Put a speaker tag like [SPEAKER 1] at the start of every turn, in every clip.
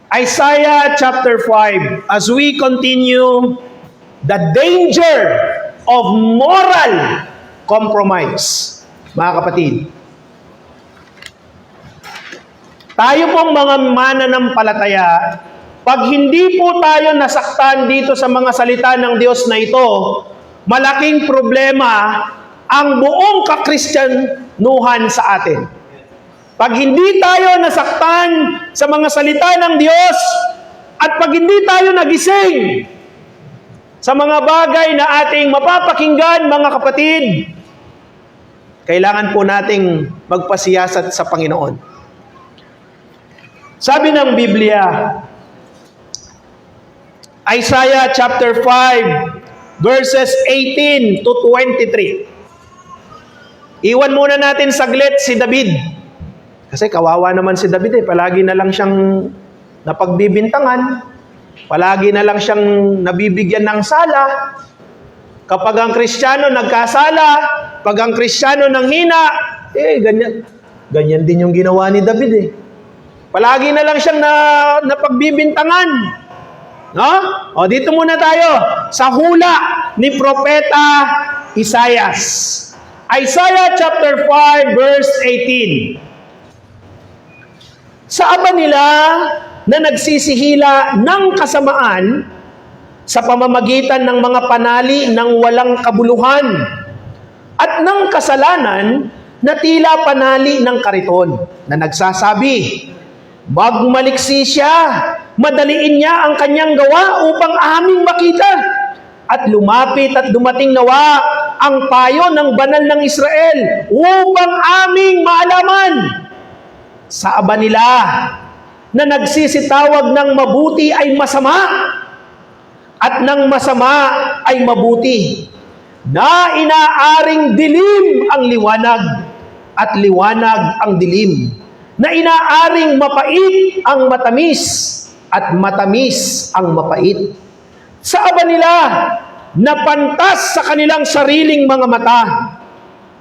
[SPEAKER 1] Isaiah chapter 5, as we continue the danger of moral compromise. Mga kapatid, tayo pong mga mananampalataya, pag hindi po tayo nasaktan dito sa mga salita ng Diyos na ito, malaking problema ang buong kakristyanuhan sa atin. Pag hindi tayo nasaktan sa mga salita ng Diyos, at pag hindi tayo nagising sa mga bagay na ating mapapakinggan, mga kapatid, kailangan po nating magpasiyasat sa Panginoon. Sabi ng Biblia, Isaiah chapter 5, verses 18 to 23. Iwan muna natin saglit si David. Kasi kawawa naman si David palagi na lang siyang napagbibintangan, palagi na lang siyang nabibigyan ng sala. Kapag ang Kristiyano nagkasala, pag ang Kristiyano nanghina, ganyan din yung ginawa ni David Palagi na lang siyang napagbibintangan. No? O dito muna tayo sa hula ni Propeta Isaias. Isaiah chapter 5 verse 18. Sa aba nila na nagsisihila ng kasamaan sa pamamagitan ng mga panali ng walang kabuluhan at ng kasalanan na tila panali ng kariton na nagsasabi, magmaliksi siya, madaliin niya ang kanyang gawa upang aming makita at lumapit at dumating nawa ang payo ng banal ng Israel upang aming maalaman. Sa aba nila na nagsisitawag ng mabuti ay masama at ng masama ay mabuti, na inaaring dilim ang liwanag at liwanag ang dilim, na inaaring mapait ang matamis at matamis ang mapait. Sa aba nila na pantas sa kanilang sariling mga mata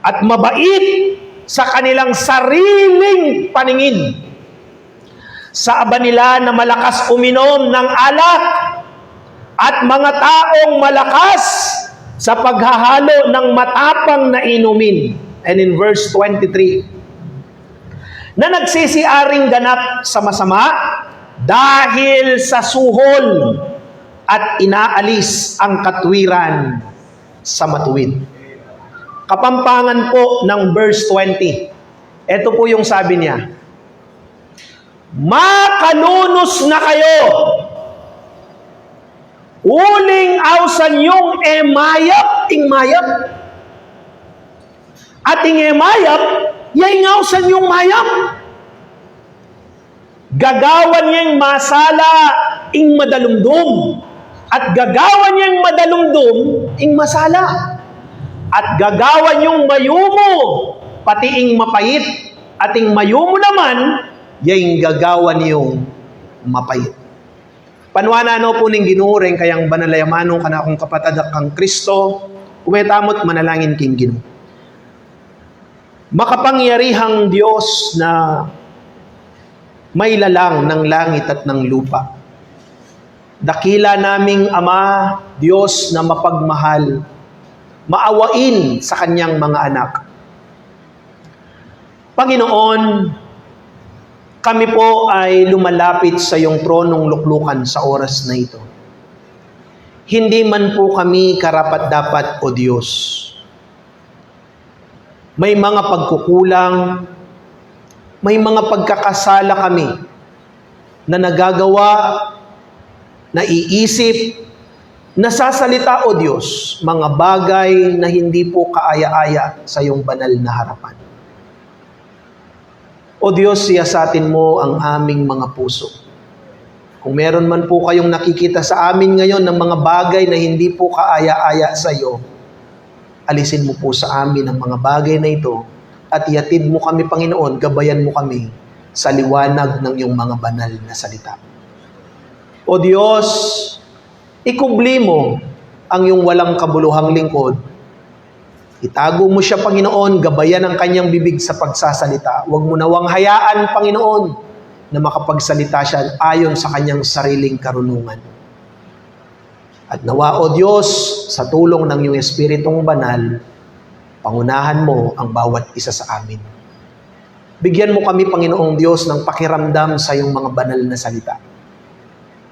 [SPEAKER 1] at mabait sa kanilang sariling paningin. Sa aba nila na malakas uminom ng alak at mga taong malakas sa paghahalo ng matapang na inumin. And in verse 23, na nagsisiaring ganap sa masama dahil sa suhol at inaalis ang katwiran sa matuwid. Kapampangan po ng verse 20. Ito po yung sabi niya, makanunos na kayo, uling awsan yung emayap, ingmayap. At emayap, yaingawsan yung mayap. Gagawan niyang masala, ing madalumdum. At gagawan niyang madalumdum, ing masala. At gagawan yung mayumo, pati ing mapait. At ing mayumo naman, yaing gagawan yung mapait. Panwanano po ning ginureng kayang banalayamano kana akong kapatadak kang Kristo, umetamot manalangin king Ginoo. Makapangyarihang Diyos na may lalang ng langit at ng lupa. Dakila naming Ama, Diyos na mapagmahal, maawain sa kanyang mga anak. Panginoon, kami po ay lumalapit sa iyong tronong luklukan sa oras na ito. Hindi man po kami karapat-dapat, O Diyos. May mga pagkukulang, may mga pagkakasala kami na nagagawa, naiisip, nasasalita, O Diyos, mga bagay na hindi po kaaya-aya sa iyong banal na harapan. O Diyos, siyasatin mo ang aming mga puso. Kung meron man po kayong nakikita sa amin ngayon ng mga bagay na hindi po kaaya-aya sa iyo, alisin mo po sa amin ang mga bagay na ito at iatid mo kami, Panginoon, gabayan mo kami sa liwanag ng iyong mga banal na salita. O Diyos, ikubli mo ang iyong walang kabuluhang lingkod. Itago mo siya, Panginoon, gabayan ang kanyang bibig sa pagsasalita. Huwag mo nawang hayaan, Panginoon, na makapagsalita siya ayon sa kanyang sariling karunungan. At nawa, O Diyos, sa tulong ng iyong Espiritong Banal, pangunahan mo ang bawat isa sa amin. Bigyan mo kami, Panginoong Diyos, ng pakiramdam sa iyong mga banal na salita.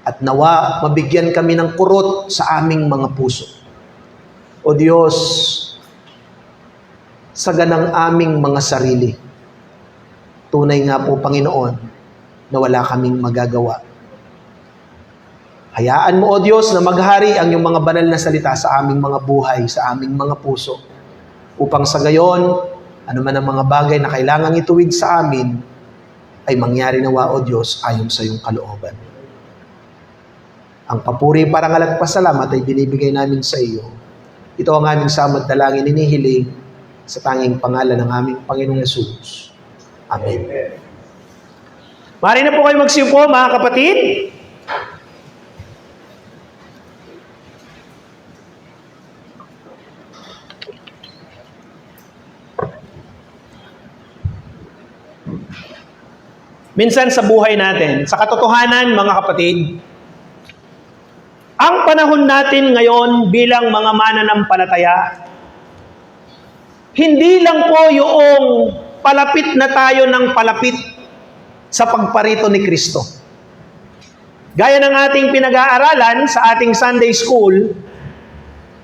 [SPEAKER 1] At nawa, mabigyan kami ng kurot sa aming mga puso. O Diyos, saganang aming mga sarili. Tunay nga po, Panginoon, na wala kaming magagawa. Hayaan mo, O Diyos, na maghari ang iyong mga banal na salita sa aming mga buhay, sa aming mga puso, upang sa gayon, ano man ang mga bagay na kailangang ituwid sa amin, ay mangyari nawa, O Diyos, ayon sa iyong kalooban. Ang papuri, parangal at pasalamat ay binibigay namin sa iyo. Ito ang aming samad dalangin inihiling sa tanging pangalan ng aming Panginoong Yesus. Amen. Mari na po kayo magsiupo, mga kapatid. Minsan sa buhay natin, sa katotohanan, mga kapatid, ang panahon natin ngayon bilang mga mananampalataya, hindi lang po yung palapit na tayo ng palapit sa pagparito ni Kristo. Gaya ng ating pinag-aaralan sa ating Sunday School,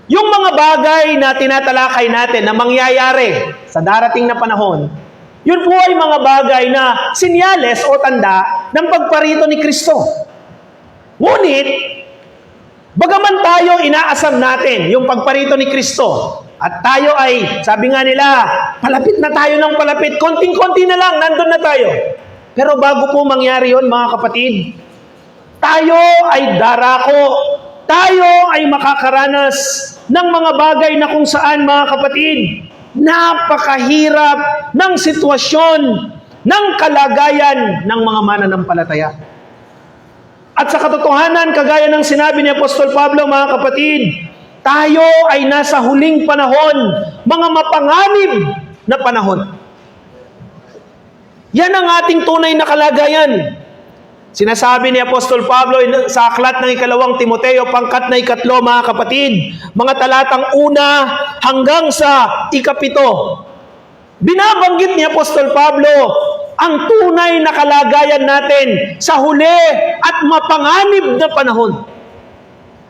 [SPEAKER 1] yung mga bagay na tinatalakay natin na mangyayari sa darating na panahon, yun po ay mga bagay na sinyales o tanda ng pagparito ni Kristo. Ngunit, bagaman tayo inaasam natin yung pagparito ni Kristo, at tayo ay, sabi nga nila, palapit na tayo ng palapit, konting-konti na lang, nandun na tayo. Pero bago po mangyari yun, mga kapatid, tayo ay darako, tayo ay makakaranas ng mga bagay na kung saan, mga kapatid, napakahirap ng sitwasyon, ng kalagayan ng mga mananampalataya. At sa katotohanan, kagaya ng sinabi ni Apostol Pablo, mga kapatid, tayo ay nasa huling panahon, mga mapanganib na panahon. Yan ang ating tunay na kalagayan. Sinasabi ni Apostol Pablo sa aklat ng 2 Timoteo, pangkat na 3, mga kapatid, mga talatang 1 hanggang sa 7. Binabanggit ni Apostol Pablo ang tunay na kalagayan natin sa huli at mapanganib na panahon.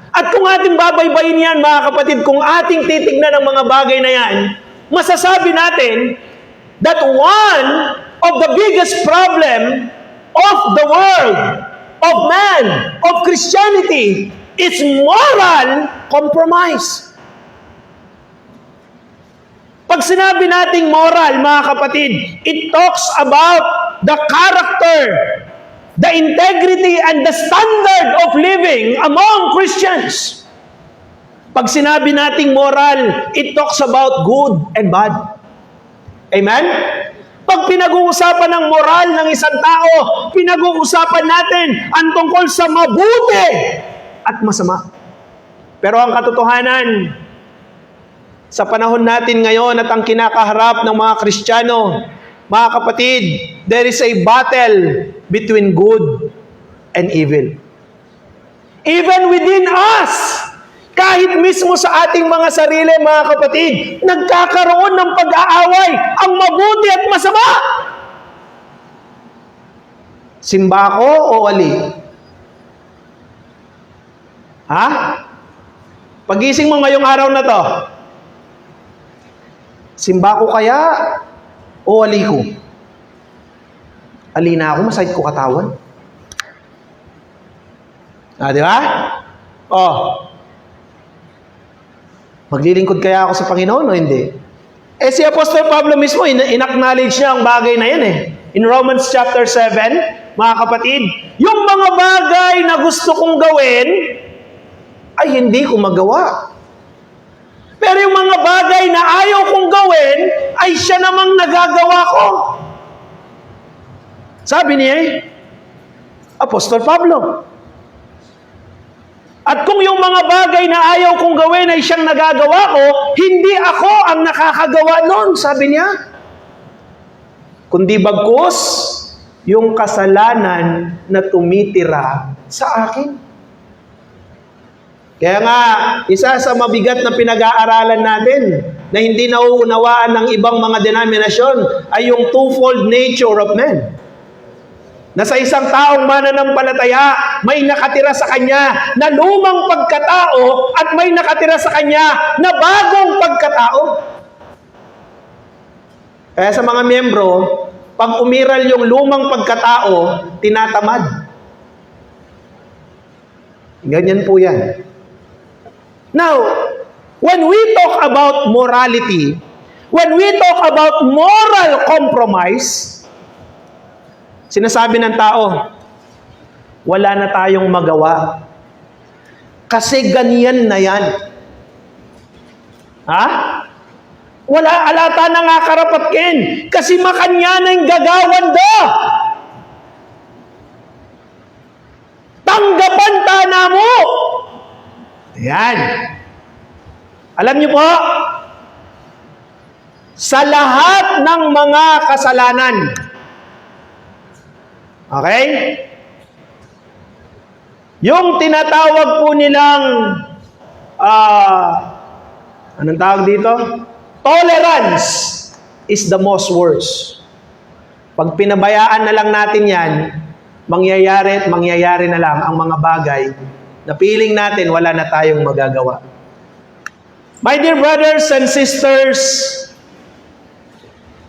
[SPEAKER 1] At kung ating babaybayin yan, mga kapatid, kung ating titignan ang mga bagay na yan, masasabi natin that one of the biggest problem of the world, of man, of Christianity, is moral compromise. Pag sinabi nating moral, mga kapatid, it talks about the character, the integrity, and the standard of living among Christians. Pag sinabi nating moral, it talks about good and bad. Amen? Pag pinag-uusapan ng moral ng isang tao, pinag-uusapan natin ang tungkol sa mabuti at masama. Pero ang katotohanan, sa panahon natin ngayon at ang kinakaharap ng mga Kristiyano, mga kapatid, there is a battle between good and evil. Even within us, kahit mismo sa ating mga sarili, mga kapatid, nagkakaroon ng pag-aaway ang mabuti at masama. Simba ko o wali? Ha? Pagising mo ngayong araw na to, simba ko kaya o wali ko? Alina ako, masakit ko katawan. Di ba? Maglilingkod kaya ako sa Panginoon o hindi? Si Apostol Pablo mismo, in-acknowledge niya ang bagay na yan . In Romans chapter 7, mga kapatid, yung mga bagay na gusto kong gawin, ay hindi ko magawa. Pero yung mga bagay na ayaw kong gawin, ay siya namang nagagawa ko. Sabi niya, Apostol Pablo. At kung yung mga bagay na ayaw kong gawin ay siyang nagagawa ko, hindi ako ang nakakagawa nun, sabi niya. Kundi bagkus, yung kasalanan na tumitira sa akin. Kaya nga, isa sa mabigat na pinag-aaralan natin na hindi nauunawaan ng ibang mga denominasyon ay yung twofold nature of man. Na sa isang taong mananampalataya, may nakatira sa kanya na lumang pagkatao at may nakatira sa kanya na bagong pagkatao. Kaya sa mga miyembro, pag umiral yung lumang pagkatao, tinatamad. Ganyan po yan. Now, when we talk about morality, when we talk about moral compromise, sinasabi ng tao, wala na tayong magawa. Kasi ganyan na yan. Ha? Wala alata na nga karapat ken. Kasi makanya na yung gagawan do. Tanggapan tana mo. Yan. Alam niyo po, sa lahat ng mga kasalanan, okay? Yung tinatawag po nilang, anong tawag dito? Tolerance is the most worst. Pag pinabayaan na lang natin yan, mangyayari at mangyayari na lang ang mga bagay na feeling natin wala na tayong magagawa. My dear brothers and sisters,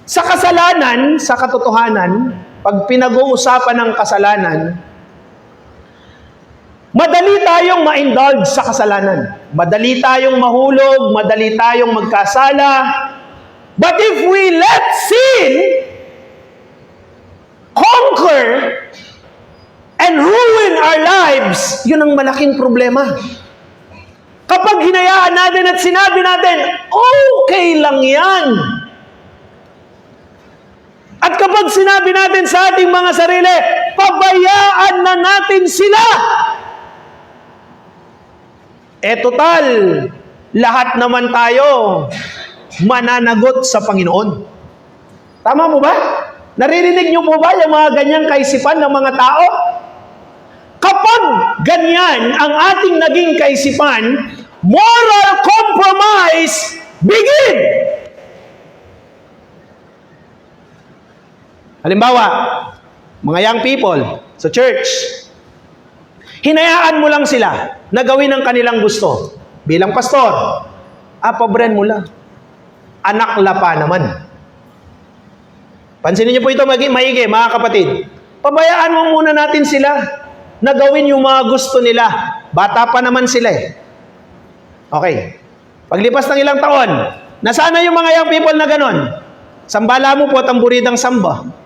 [SPEAKER 1] sa kasalanan, sa katotohanan, pag pinag-uusapan ng kasalanan, madali tayong ma-indulge sa kasalanan. Madali tayong mahulog, madali tayong magkasala. But if we let sin conquer and ruin our lives, yun ang malaking problema. Kapag hinayaan natin at sinabi natin, okay lang yan. At kapag sinabi natin sa ating mga sarili, pabayaan na natin sila. Total, lahat naman tayo mananagot sa Panginoon. Tama mo ba? Naririnig niyo po ba yung mga ganyang kaisipan ng mga tao? Kapag ganyan ang ating naging kaisipan, moral compromise begin. Halimbawa, mga young people sa church, hinayaan mo lang sila na gawin ang kanilang gusto. Bilang pastor, pabren mo lang. Anak lapa naman. Pansinin niyo po ito maigi, mga kapatid. Pabayaan mo muna natin sila na gawin yung mga gusto nila. Bata pa naman sila eh. Okay. Paglipas ng ilang taon, nasana yung mga young people na ganon? Sambala mo po at ang buridang samba.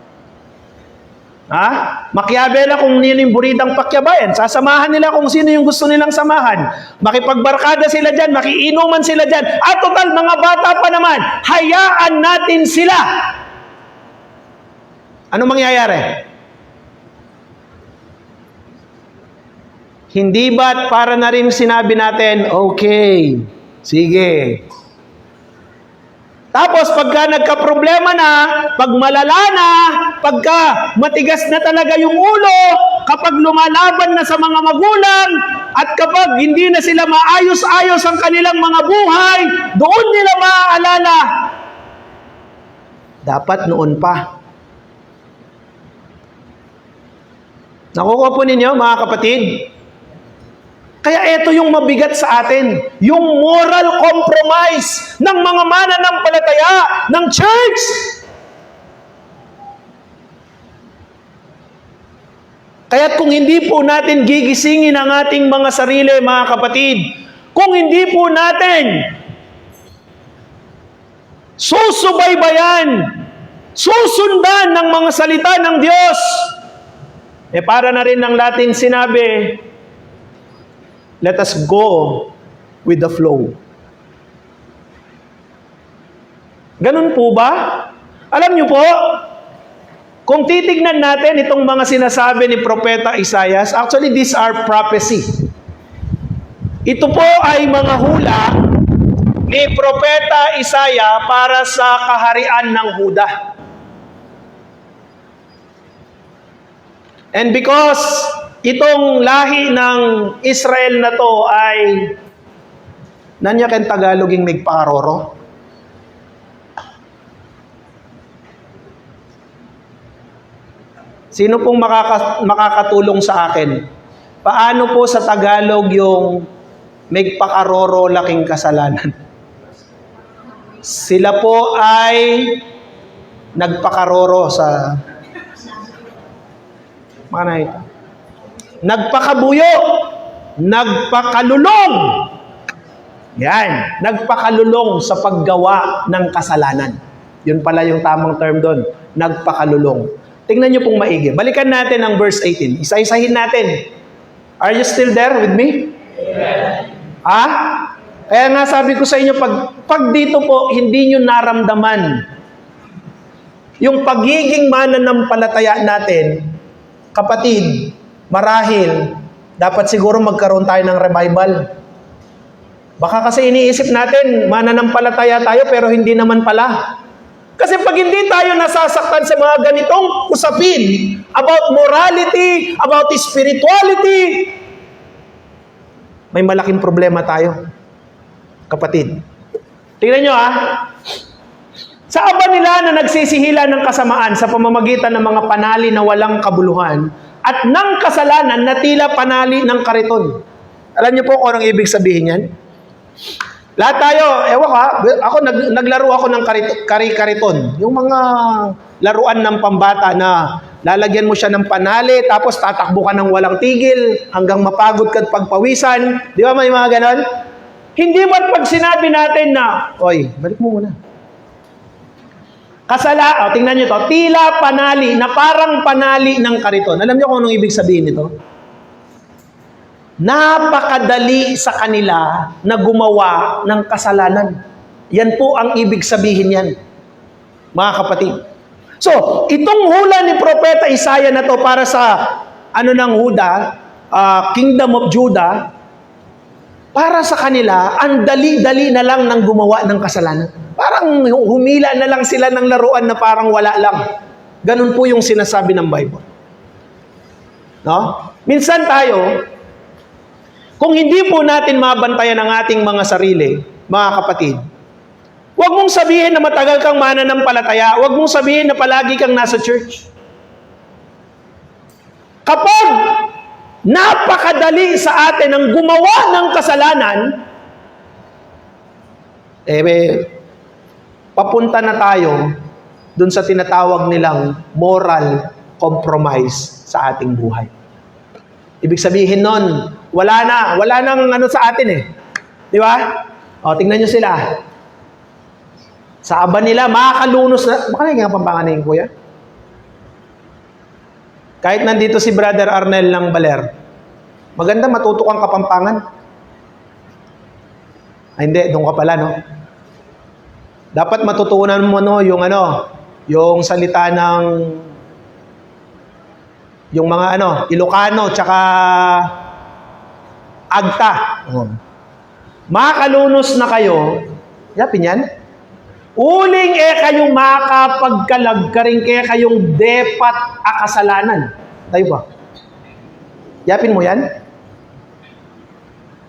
[SPEAKER 1] Makiabela kung nino yung buridang pakyabayan. Sasamahan nila kung sino yung gusto nilang samahan. Makipagbarkada sila dyan, makiinuman sila dyan. At total, mga bata pa naman, hayaan natin sila. Ano mangyayari? Hindi ba't para na rin sinabi natin, okay, sige. Tapos pagka nagka-problema na, pag malala na, pagka matigas na talaga yung ulo, kapag lumalaban na sa mga magulang, at kapag hindi na sila maayos-ayos ang kanilang mga buhay, doon nila maaalala. Dapat noon pa. Nakukuha po ninyo, mga kapatid? Kaya ito yung mabigat sa atin, yung moral compromise ng mga mananampalataya ng church. Kaya't kung hindi po natin gigisingin ang ating mga sarili, mga kapatid, kung hindi po natin susubaybayan, susundan ng mga salita ng Diyos, para na rin ng Latin sinabi, let us go with the flow. Ganun po ba? Alam niyo po, kung titignan natin itong mga sinasabi ni Propeta Isaias, actually these are prophecy. Ito po ay mga hula ni Propeta Isaiah para sa kaharian ng Huda. And because itong lahi ng Israel na to ay nanya ken Tagaloging migpakaroro. Sino pong makakatulong sa akin? Paano po sa Tagalog yung migpakaroro laking kasalanan? Sila po ay nagpakaroro sa mana ito? Nagpakabuyo, nagpakalulong. Yan, nagpakalulong sa paggawa ng kasalanan. Yun pala yung tamang term doon, nagpakalulong. Tingnan nyo pong maigi. Balikan natin ang verse 18. Isa-isahin natin. Are you still there with me?
[SPEAKER 2] Amen.
[SPEAKER 1] Ha? Kaya nga sabi ko sa inyo, pag dito po, hindi nyo naramdaman yung pagiging mananampalataya natin, kapatid, marahil, dapat siguro magkaroon tayo ng revival. Baka kasi iniisip natin, mananampalataya tayo, pero hindi naman pala. Kasi pag hindi tayo nasasaktan sa mga ganitong usapin about morality, about spirituality, may malaking problema tayo, kapatid. Tingnan nyo sa aba nila na nagsisihila ng kasamaan sa pamamagitan ng mga panali na walang kabuluhan at ng kasalanan na tila panali ng kariton. Alam niyo po kung anong ibig sabihin yan? Lahat tayo, ewan ka, ako naglaro ako ng kariton. Yung mga laruan ng pambata na lalagyan mo siya ng panali, tapos tatakbo ka ng walang tigil hanggang mapagod ka at pagpawisan. Di ba may mga ganon? Hindi man pag sinabi natin na, oy, balik mo muna. Tingnan nyo to, tila panali, na parang panali ng kariton. Alam nyo kung anong ibig sabihin nito? Napakadali sa kanila na gumawa ng kasalanan. Yan po ang ibig sabihin yan, mga kapatid. So, itong hula ni Propeta Isaiah na to para sa ng Huda, Kingdom of Judah, para sa kanila, ang dali-dali na lang ng gumawa ng kasalanan. Parang humila na lang sila ng laruan na parang wala lang. Ganun po yung sinasabi ng Bible. No? Minsan tayo, kung hindi po natin mabantayan ang ating mga sarili, mga kapatid, huwag mong sabihin na matagal kang mananampalataya, huwag mong sabihin na palagi kang nasa church. Kapag napakadali sa atin ang gumawa ng kasalanan, papunta na tayo dun sa tinatawag nilang moral compromise sa ating buhay. Ibig sabihin nun, wala nang sa atin Di ba? O, tingnan nyo sila. Sa aba nila, makakalunos na. Baka naging pampanganayin, kuya? Kahit nandito si Brother Arnel ng Baler, maganda matuto kang Kapampangan. Ay, hindi, doon ka pala, no? Dapat matutunan mo, yung salita ng yung mga Ilocano, tsaka Agta. Makalunos na kayo, yapin yan. Uling kayong makapagkalagkaring kayong depat akasalanan. Tayo ba? Yapin mo yan?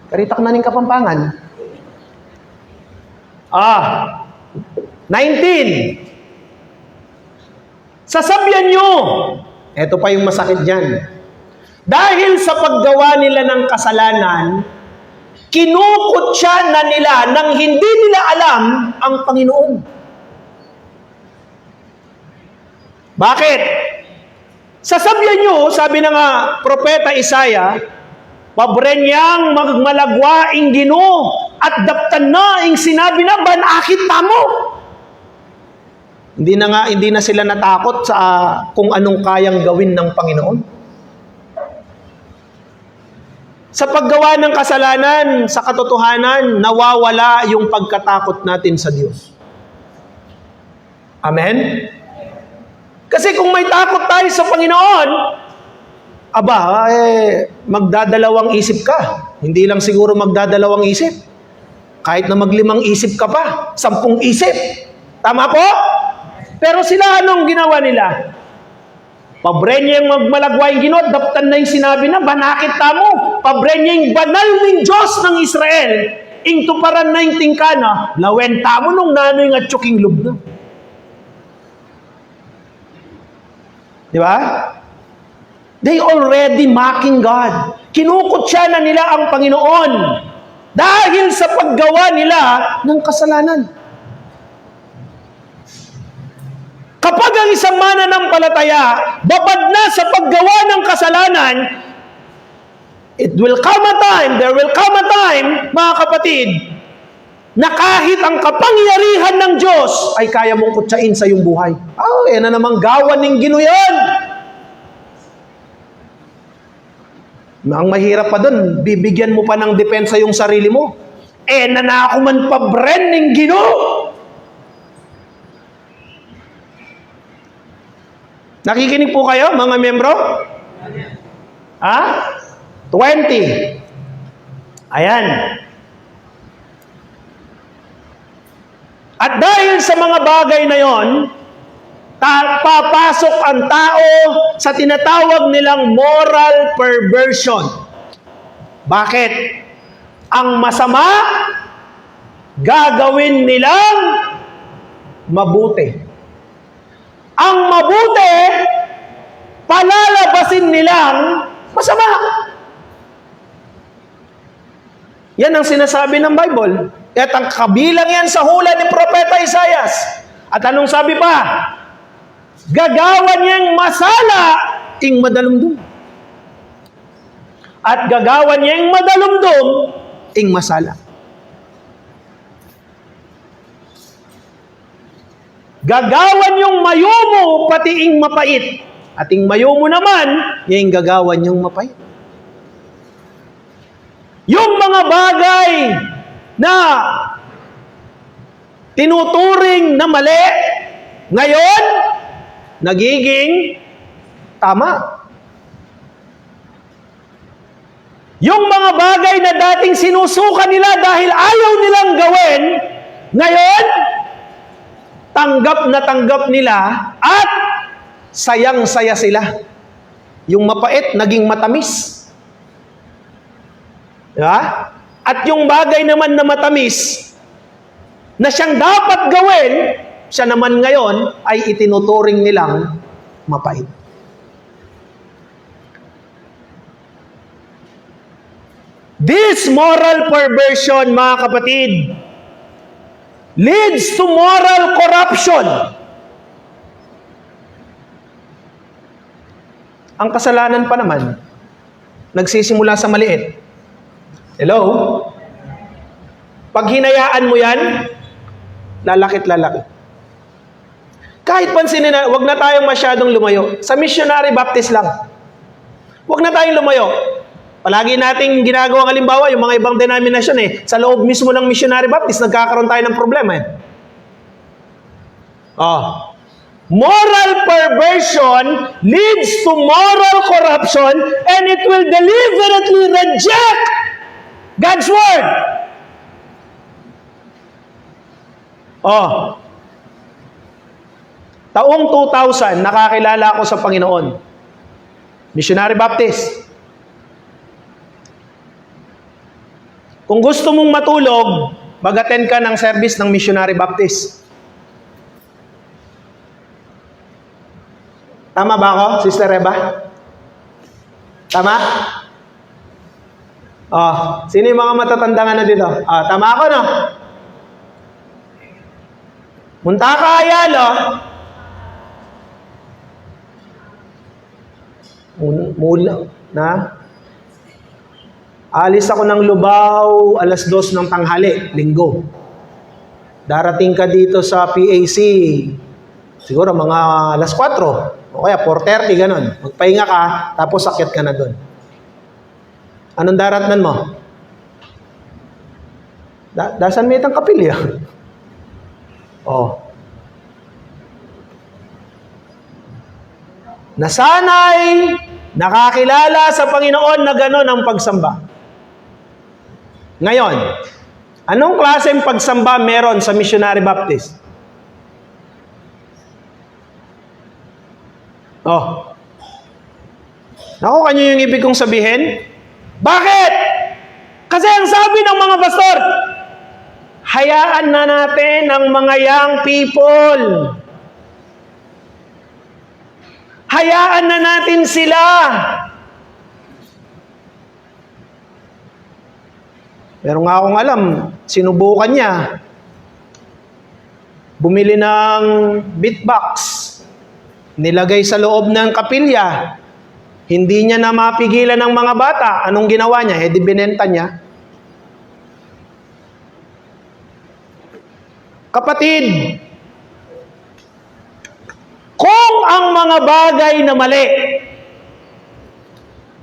[SPEAKER 1] Karitak na ning Kapampangan. 19. Sasabyan nyo. Ito pa yung masakit dyan. Dahil sa paggawa nila ng kasalanan, kinukutya na nila nang hindi nila alam ang Panginoon. Bakit? Sasabyan nyo, sabi ng Propeta Isaiah, pabrenyang magmalagwaing Ginoo at daptan na ing sinabi na banakit tamo. Hindi na sila natakot sa kung anong kayang gawin ng Panginoon. Sa paggawa ng kasalanan, sa katotohanan, nawawala yung pagkatakot natin sa Diyos. Amen? Kasi kung may takot tayo sa Panginoon, magdadalawang isip ka. Hindi lang siguro magdadalawang isip. Kahit na maglimang isip ka pa, 10 isip. Tama po? Pero sila anong ginawa nila? Pabrenya yung magmalagway Ginoo, daptan na yung sinabi na, banakit tamo. Pabrenya yung banal ng Diyos ng Israel. Ing tuparan na yung tingkana, lawen tamo nung nanoy nga tsuking lubno. Di ba? They already mocking God. Kinukutya na nila ang Panginoon dahil sa paggawa nila ng kasalanan. Kapag ang isang mananampalataya babad na sa paggawa ng kasalanan, there will come a time, mga kapatid, na kahit ang kapangyarihan ng Diyos ay kaya mong kutsain sa iyong buhay. Yan na namang gawan ng Ginoo yan. Ang mahirap pa doon, bibigyan mo pa ng depensa yung sarili mo. Nanako man pa bren ng Ginoo. Nakikinig po kayo, mga membro? 20. Ayan. At dahil sa mga bagay na yon, papasok ang tao sa tinatawag nilang moral perversion. Bakit? Ang masama, gagawin nilang mabuti. Ang mabuti, palalabasin nilang masama. Yan ang sinasabi ng Bible. At ang kabilang yan sa hula ni Propeta Isaias. At anong sabi pa? Gagawan niyang masala ing madalumdum. At gagawan niyang madalumdum ing masala. Gagawan yung mayumo pati ing mapait. At ing mayumo naman, yung gagawan yung mapait. Yung mga bagay na tinuturing na mali, ngayon, nagiging tama. Yung mga bagay na dating sinusuka nila dahil ayaw nilang gawin, ngayon, tanggap nila at sayang-saya sila. Yung mapait, naging matamis. Diba? At yung bagay naman na matamis, na siyang dapat gawin, siya naman ngayon ay itinuturing nilang mapait. This moral perversion, mga kapatid, leads to moral corruption. Ang kasalanan pa naman, nagsisimula sa maliit. Hello? Pag hinayaan mo yan, lalakit. Kahit pansinin na, wag na tayong masyadong lumayo. Sa missionary Baptist lang. Wag na tayong lumayo. Palagi nating ginagawang halimbawa, yung mga ibang denominasyon sa loob mismo ng missionary Baptist, nagkakaroon tayo ng problema Moral perversion leads to moral corruption and it will deliberately reject God's Word. Taong 2000, nakakilala ako sa Panginoon. Missionary Baptist. Kung gusto mong matulog, mag-attend ka ng service ng Missionary Baptist. Tama ba ako, Sister Reba? Tama? Sino yung mga matatanda na dito? Tama ako, no? Munta ka, Ayala. Mula na. Alis ako ng Lubao, 2:00 ng tanghali, linggo. Darating ka dito sa PAC, siguro mga 4:00, o kaya 4:30, ganun. Magpahinga ka, tapos akyat ka na doon. Anong daratnan mo? Dasan may itang kapilya. Nasanay, nakakilala sa Panginoon na gano'n ang pagsamba. Ngayon, anong klaseng pagsamba meron sa Missionary Baptist? Nakuha niyo yung ibig kong sabihin? Bakit? Kasi ang sabi ng mga pastor, hayaan na natin ang mga young people. Hayaan na natin sila. Pero nga akong alam, sinubukan niya. Bumili ng beatbox. Nilagay sa loob ng kapilya. Hindi niya na mapigilan ng mga bata. Anong ginawa niya? Di binenta niya. Kapatid, kung ang mga bagay na mali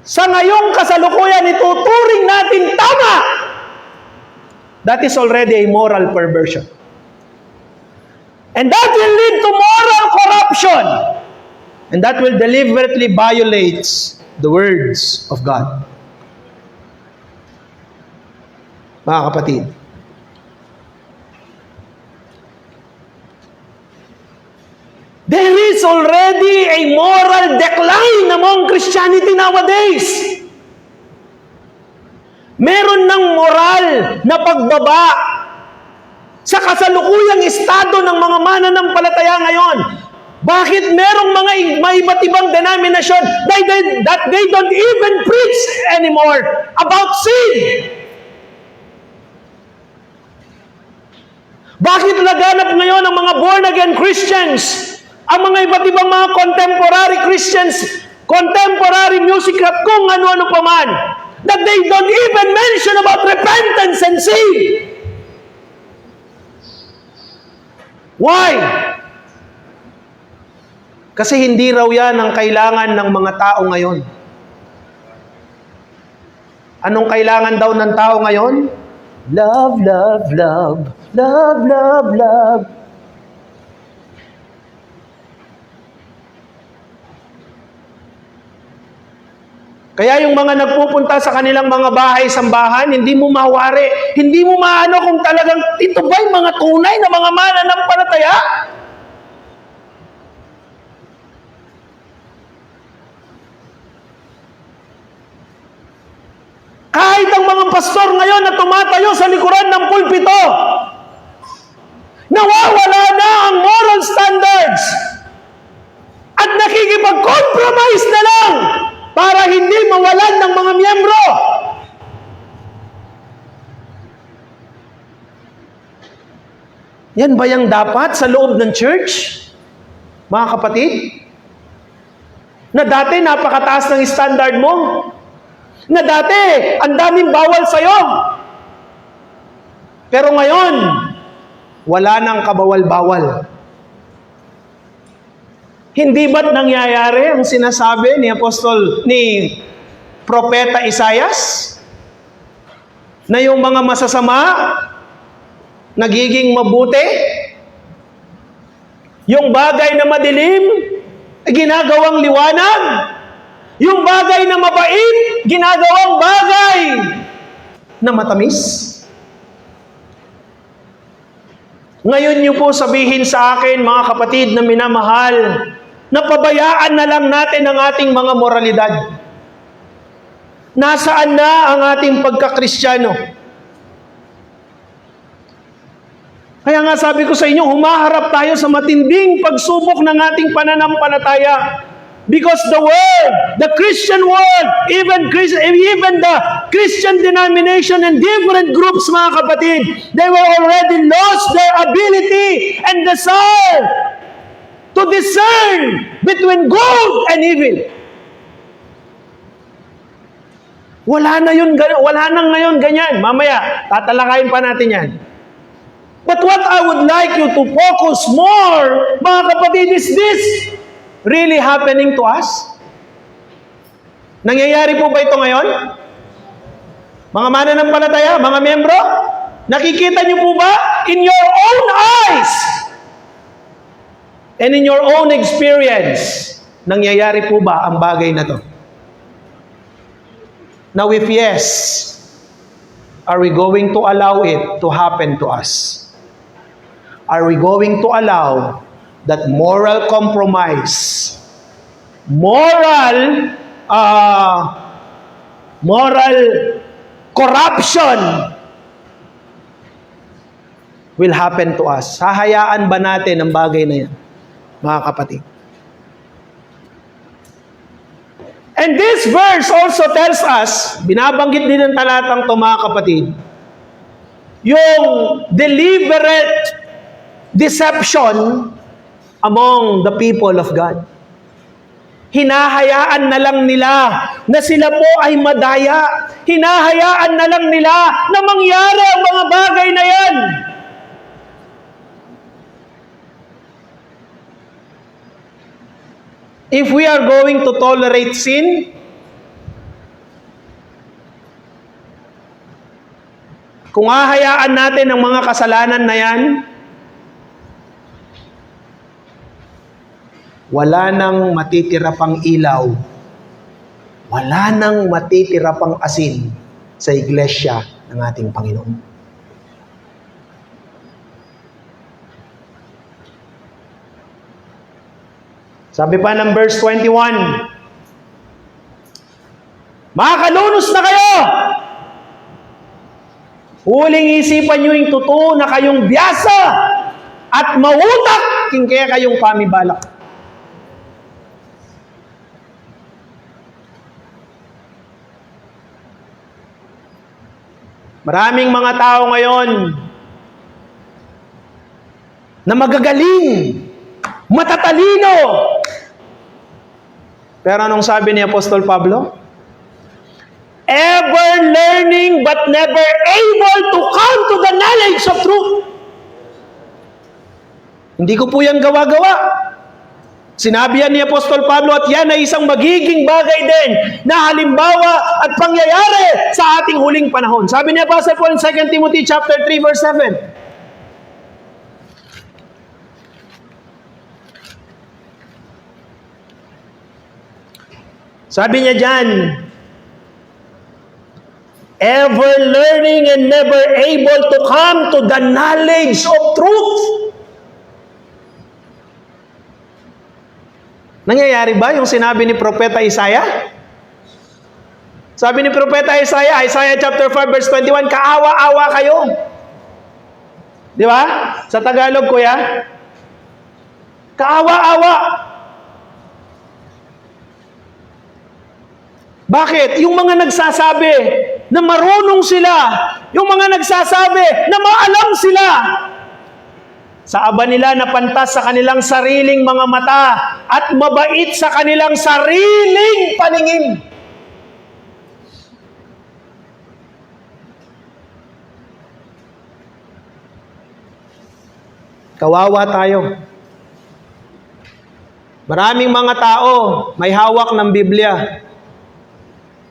[SPEAKER 1] sa ngayong kasalukuyan ituturing natin tama, that is already a moral perversion. And that will lead to moral corruption. And that will deliberately violate the words of God. Mga kapatid, there is already a moral decline among Christianity nowadays. Meron ng moral na pagbaba sa kasalukuyang estado ng mga mananampalataya ngayon. Bakit merong mga iba't ibang denominasyon that they don't even preach anymore about sin? Bakit laganap ngayon ang mga born-again Christians, ang mga iba't ibang mga contemporary Christians, contemporary music at kung ano-ano pa man, that they don't even mention about repentance and sin? Why? Kasi hindi raw yan ang kailangan ng mga tao ngayon. Anong kailangan daw ng tao ngayon? Love, love, love. Love, love, love. Kaya yung mga nagpupunta sa kanilang mga bahay-sambahan, hindi mo mawari, hindi mo maano kung talagang ito ba'y mga tunay na mga mananampalataya? Kahit ang mga pastor ngayon na tumatayo sa likuran ng pulpito, nawawala na ang moral standards at nakikipag-compromise na lang para hindi mawalan ng mga miyembro. Yan ba yung dapat sa loob ng church? Mga kapatid? Na dati napakataas ng standard mo. Na dati ang daming bawal sa'yo. Pero ngayon, wala nang kabawal-bawal. Hindi ba't nangyayari ang sinasabi ni Propeta Isaias? Na yung mga masasama, nagiging mabuti? Yung bagay na madilim, ginagawang liwanag? Yung bagay na mabait, ginagawang bagay na matamis? Ngayon niyo po sabihin sa akin, mga kapatid na minamahal, na pabayaan na lang natin ang ating mga moralidad. Nasaan na ang ating pagkakristyano? Kaya nga sabi ko sa inyo, humaharap tayo sa matinding pagsubok ng ating pananampalataya. Because the world, the Christian world, even the Christian denomination and different groups, mga kapatid, they were already lost their ability and desire to discern between good and evil. Wala na ngayon ganyan. Mamaya, tatalakayin pa natin yan. But what I would like you to focus more, mga kapatid, is this really happening to us? Nangyayari po ba ito ngayon? Mga mananampalataya, mga membro, nakikita niyo po ba in your own eyes and in your own experience, nangyayari po ba ang bagay na to? Now if yes, are we going to allow it to happen to us? Are we going to allow that moral compromise, moral moral corruption will happen to us. Hahayaan ba natin ang bagay na yan, mga kapatid? And this verse also tells us, binabanggit din ng talatang to, mga kapatid, yung deliberate deception among the people of God. Hinahayaan na lang nila na sila po ay madaya. Hinahayaan na lang nila na mangyari ang mga bagay na yan. If we are going to tolerate sin, kung hahayaan natin ang mga kasalanan na yan, wala nang matitira pang ilaw, wala nang matitira pang asin sa iglesia ng ating Panginoon. Sabi pa ng verse 21, makalunos na kayo! Huling isipan nyo yung totoo na kayong biyasa at mautak kaya kayong pamibalak. Maraming mga tao ngayon na magagaling, matatalino. Pero anong sabi ni Apostol Pablo? Ever learning but never able to come to the knowledge of truth. Hindi ko po yan gawa-gawa. Sinabi yan ni Apostol Pablo at yan ay isang magiging bagay din na halimbawa at pangyayari sa ating huling panahon. Sabi ni Apostle Paul in 2 Timothy chapter 3 verse 7. Sabi niya dyan, ever learning and never able to come to the knowledge of truth. Nangyayari ba yung sinabi ni Propeta Isaiah? Sabi ni Propeta Isaiah, Isaiah chapter 5 verse 21, kaawa-awa kayo. Di ba? Sa Tagalog, kuya? Kaawa-awa. Bakit? Yung mga nagsasabi na marunong sila, yung mga nagsasabi na maalam sila, sa aba nila napantas sa kanilang sariling mga mata at mabait sa kanilang sariling paningin. Kawawa tayo. Maraming mga tao may hawak ng Biblia.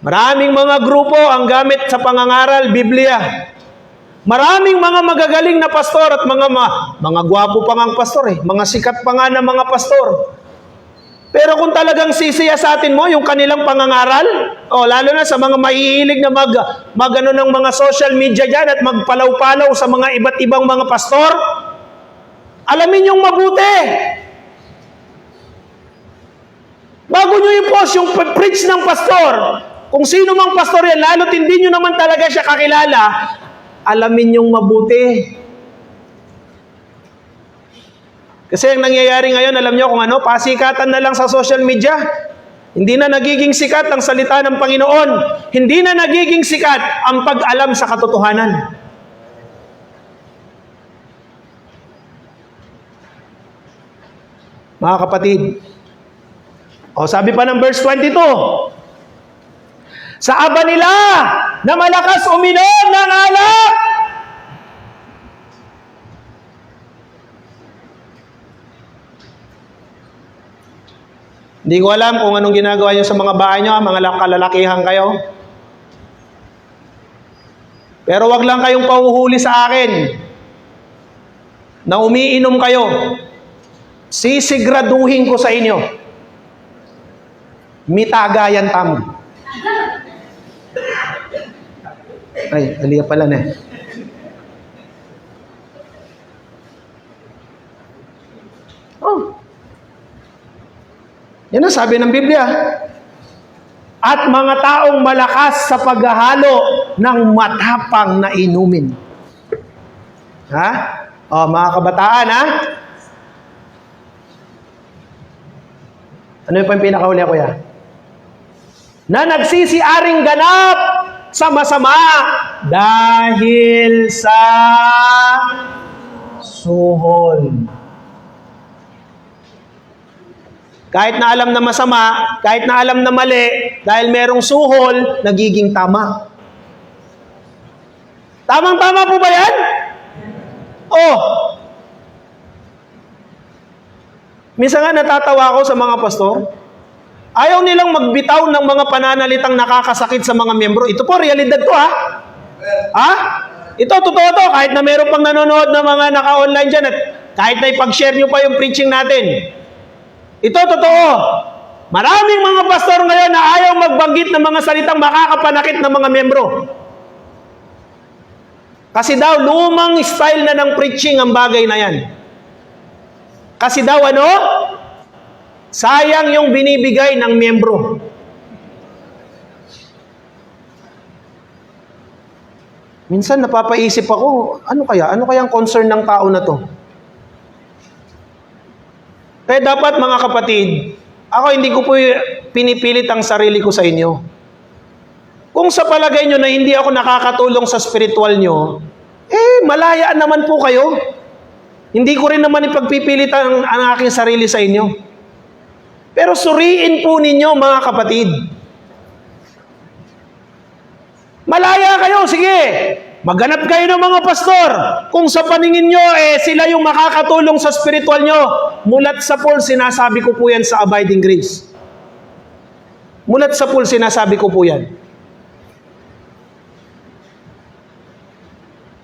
[SPEAKER 1] Maraming mga grupo ang gamit sa pangangaral, Biblia. Maraming mga magagaling na pastor at mga gwapo pa ngang pastor mga sikat pa nga na mga pastor. Pero kung talagang sisiyasatin mo yung kanilang pangangaral, lalo na sa mga mahihilig na magano ng mga social media dyan at magpalaw-palaw sa mga iba't ibang mga pastor, alamin yung mabuti. Bago nyo i-post yung preach ng pastor, kung sino mang pastor yan, lalo't hindi nyo naman talaga siya kakilala, alamin yung mabuti. Kasi ang nangyayari ngayon, alam nyo kung ano, pasikatan na lang sa social media. Hindi na nagiging sikat ang salita ng Panginoon. Hindi na nagiging sikat ang pag-alam sa katotohanan. Mga kapatid, sabi pa ng verse 22, sa aba nila na malakas uminom ng alak. Hindi ko alam kung anong ginagawa nyo sa mga bahay nyo, mga kalalakihan kayo. Pero wag lang kayong pahuhuli sa akin na umiinom kayo. Sisiguraduhin ko sa inyo, mitagayan tamo. Ay, aliya pala na. Yan ang sabi ng Biblia. at mga taong malakas sa paghahalo ng matapang na inumin. Ha? O, mga kabataan, ha? Ano yung pinakahuli, kuya? Na nagsisiaring ganap sa masama dahil sa suhol. Kahit na alam na masama, kahit na alam na mali, dahil merong suhol, nagiging tama. Tamang-tama po ba yan? Oh. Minsan nga natatawa ako sa mga pastor. Ayaw nilang magbitaw ng mga pananalitang nakakasakit sa mga miyembro. Ito po, realidad to, ha? Ha? Ito, totoo to. Kahit na meron pang nanonood na mga naka-online dyan at kahit na ipag-share nyo pa yung preaching natin. Ito, totoo. Maraming mga pastor ngayon na ayaw magbanggit ng mga salitang makakapanakit ng mga miyembro. Kasi daw, lumang style na ng preaching ang bagay na yan. Kasi daw, ano? Sayang yung binibigay ng miyembro. Minsan napapaisip ako, ano kaya ang concern ng tao na to? Kaya dapat, mga kapatid, ako hindi ko po pinipilit ang sarili ko sa inyo. Kung sa palagay nyo na hindi ako nakakatulong sa spiritual nyo, malaya naman po kayo. Hindi ko rin naman ipagpipilit ang aking sarili sa inyo. Pero suriin po ninyo, mga kapatid. Malaya kayo, sige. Maghanap kayo ng mga pastor. Kung sa paningin nyo, sila yung makakatulong sa spiritual nyo. Mulat sa pool, sinasabi ko po yan sa Abiding Grace. Mulat sa pool, sinasabi ko po yan.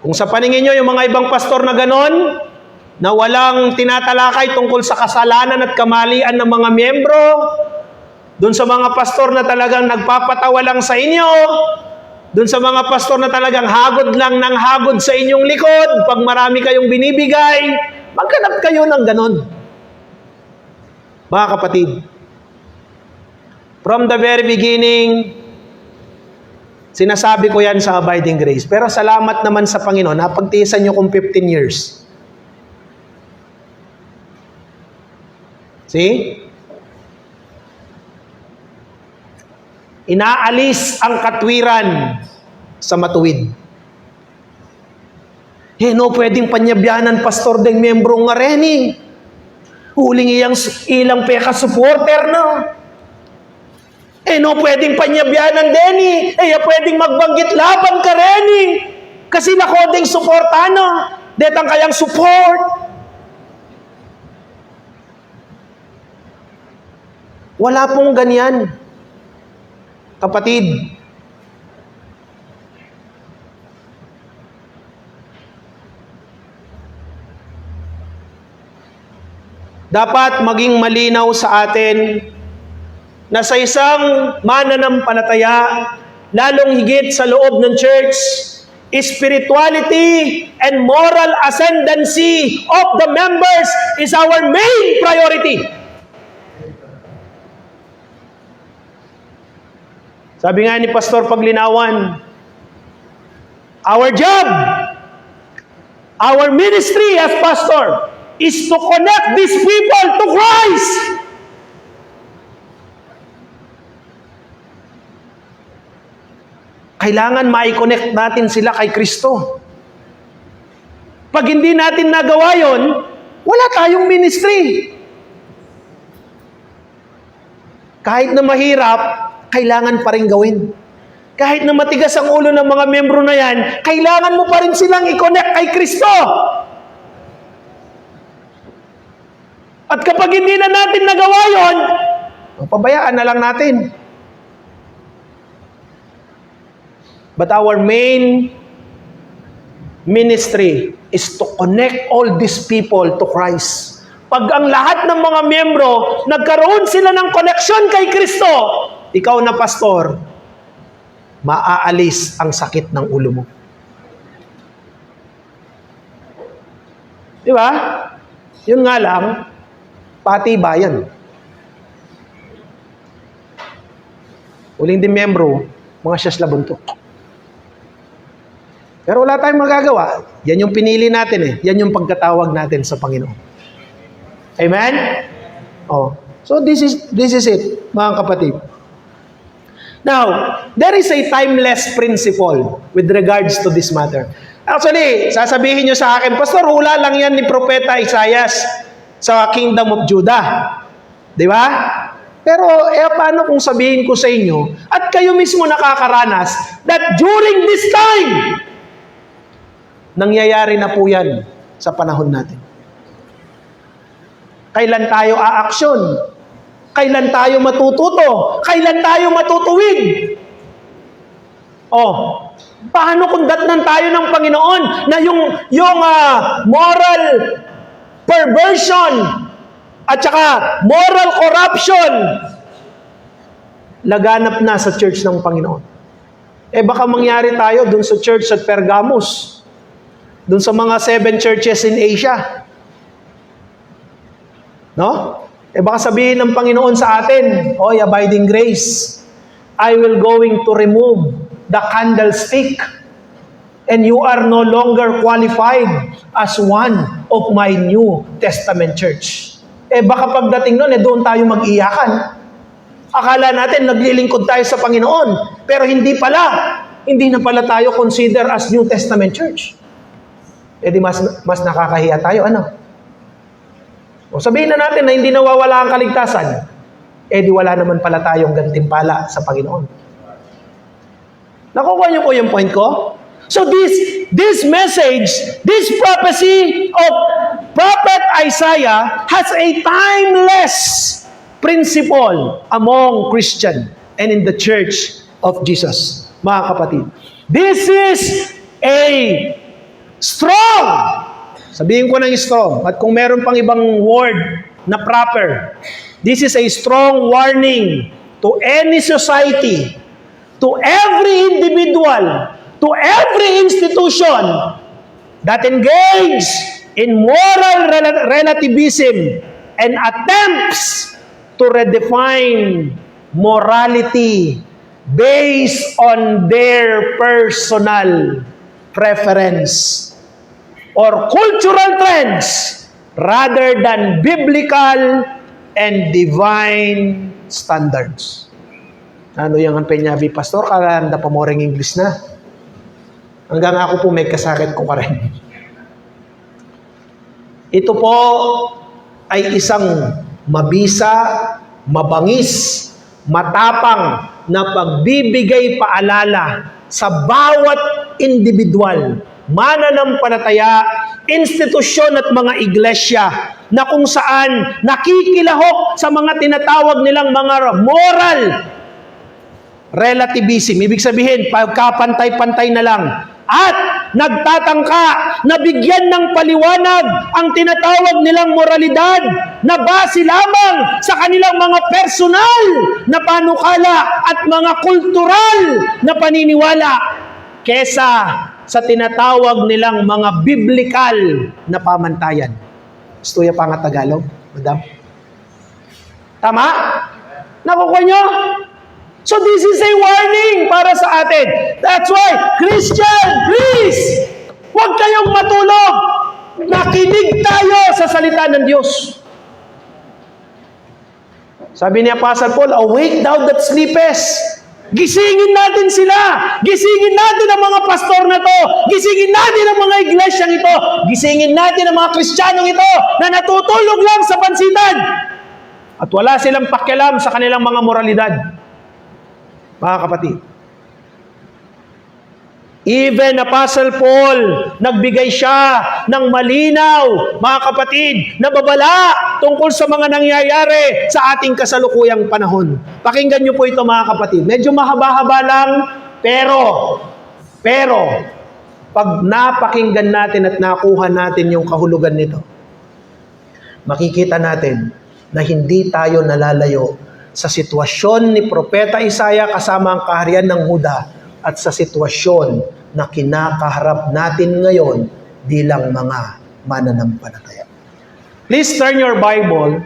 [SPEAKER 1] Kung sa paningin nyo, yung mga ibang pastor na ganon, na walang tinatalakay tungkol sa kasalanan at kamalian ng mga miyembro, dun sa mga pastor na talagang nagpapatawa lang sa inyo, dun sa mga pastor na talagang hagod lang ng hagod sa inyong likod, pag marami kayong binibigay, maghanap kayo ng ganon. Mga kapatid, from the very beginning, sinasabi ko yan sa Abiding Grace. Pero salamat naman sa Panginoon, napagtiisan nyo kong 15 years. See? Inaalis ang katwiran sa matuwid. No pwedeng panyabyanan pastor deng miyembro nga reni. Huling ilang peka supporter na. No pwedeng panyabyanan deni. Pwedeng magbanggit laban ka reni. Kasi nakodeng supportano. Detang kayang support. Wala pong ganyan. Kapatid, dapat maging malinaw sa atin na sa isang mananampalataya, lalong higit sa loob ng church, spirituality and moral ascendancy of the members is our main priority. Sabi nga ni Pastor Paglinawan, our job, our ministry as pastor, is to connect these people to Christ. Kailangan ma-connect natin sila kay Kristo. Pag hindi natin nagawa yon, wala tayong ministry. Kahit na mahirap, kailangan pa rin gawin. Kahit na matigas ang ulo ng mga membro na yan, kailangan mo pa rin silang i-connect kay Kristo. At kapag hindi na natin nagawa yon, pabayaan na lang natin. But our main ministry is to connect all these people to Christ. Pag ang lahat ng mga miyembro, nagkaroon sila ng connection kay Kristo, ikaw na pastor, maaalis ang sakit ng ulo mo. Di ba? Yun nga lang, patibayan. Huling din miyembro, mga siyas labunto. Pero wala tayong magagawa. Yan yung pinili natin eh. Yan yung pagkatawag natin sa Panginoon. Amen? Oh. So this is it, mga kapatid. Now, there is a timeless principle with regards to this matter. Actually, sasabihin nyo sa akin, Pastor, hula lang yan ni Propeta Isaias sa Kingdom of Judah. Di ba? Pero, paano kung sabihin ko sa inyo, at kayo mismo nakakaranas, that during this time, nangyayari na po yan sa panahon natin. Kailan tayo aaksyon? Kailan tayo matututo? Kailan tayo matutuwid? Oh, paano kung datnan tayo ng Panginoon na yung moral perversion at saka moral corruption laganap na sa church ng Panginoon? Baka mangyari tayo dun sa church at Pergamos, dun sa mga 7 churches in Asia. No? Baka sabihin ng Panginoon sa atin, Oy, abiding grace, I will going to remove the candlestick and you are no longer qualified as one of my New Testament church. Baka pagdating nun, doon tayo mag-iyakan. Akala natin naglilingkod tayo sa Panginoon, pero hindi na pala tayo consider as New Testament church. Di mas nakakahiya tayo, ano? O sabihin na natin na hindi nawawala ang kaligtasan, di wala naman pala tayong gantimpala sa Panginoon. Nakukuha niyo po yung point ko? So this message, this prophecy of Prophet Isaiah has a timeless principle among Christian and in the church of Jesus. Mga kapatid, this is a strong, sabihin ko ng strong, at kung meron pang ibang word na proper, this is a strong warning to any society, to every individual, to every institution that engage in moral relativism and attempts to redefine morality based on their personal preference or cultural trends rather than biblical and divine standards. Ano yung penyabi, Pastor? Karanda pa mo ring English na. Hanggang ako po may kasakit ko pa rin. Ito po ay isang mabisa, mabangis, matapang na pagbibigay paalala sa bawat individual, mananampalataya, institusyon at mga iglesia na kung saan nakikilahok sa mga tinatawag nilang mga moral relativism. Ibig sabihin, pagkapantay-pantay na lang. At nagtatangka na bigyan ng paliwanag ang tinatawag nilang moralidad na base lamang sa kanilang mga personal na panukala at mga kultural na paniniwala kesa sa tinatawag nilang mga biblical na pamantayan. Gusto pa nga Tagalog, madam? Tama? Nakukuha nyo? So this is a warning para sa atin. That's why, Christian, please, huwag kayong matulog. Nakinig tayo sa salita ng Diyos. Sabi ni Apostle Paul, awake thou that sleepest. Gisingin natin sila. Gisingin natin ang mga pastor na to. Gisingin natin ang mga iglesyang ito. Gisingin natin ang mga Kristiyanong ito na natutulog lang sa pansitan. At wala silang pakialam sa kanilang mga moralidad. Mga kapatid, even Apostle Paul, nagbigay siya ng malinaw, mga kapatid, na babala tungkol sa mga nangyayari sa ating kasalukuyang panahon. Pakinggan niyo po ito, mga kapatid. Medyo mahaba-haba lang, pero, pag napakinggan natin at nakuha natin yung kahulugan nito, makikita natin na hindi tayo nalalayo sa sitwasyon ni Propeta Isaiah kasama ang kaharian ng Huda at sa sitwasyon na kinakaharap natin ngayon bilang mga mananampalataya. Please turn your Bible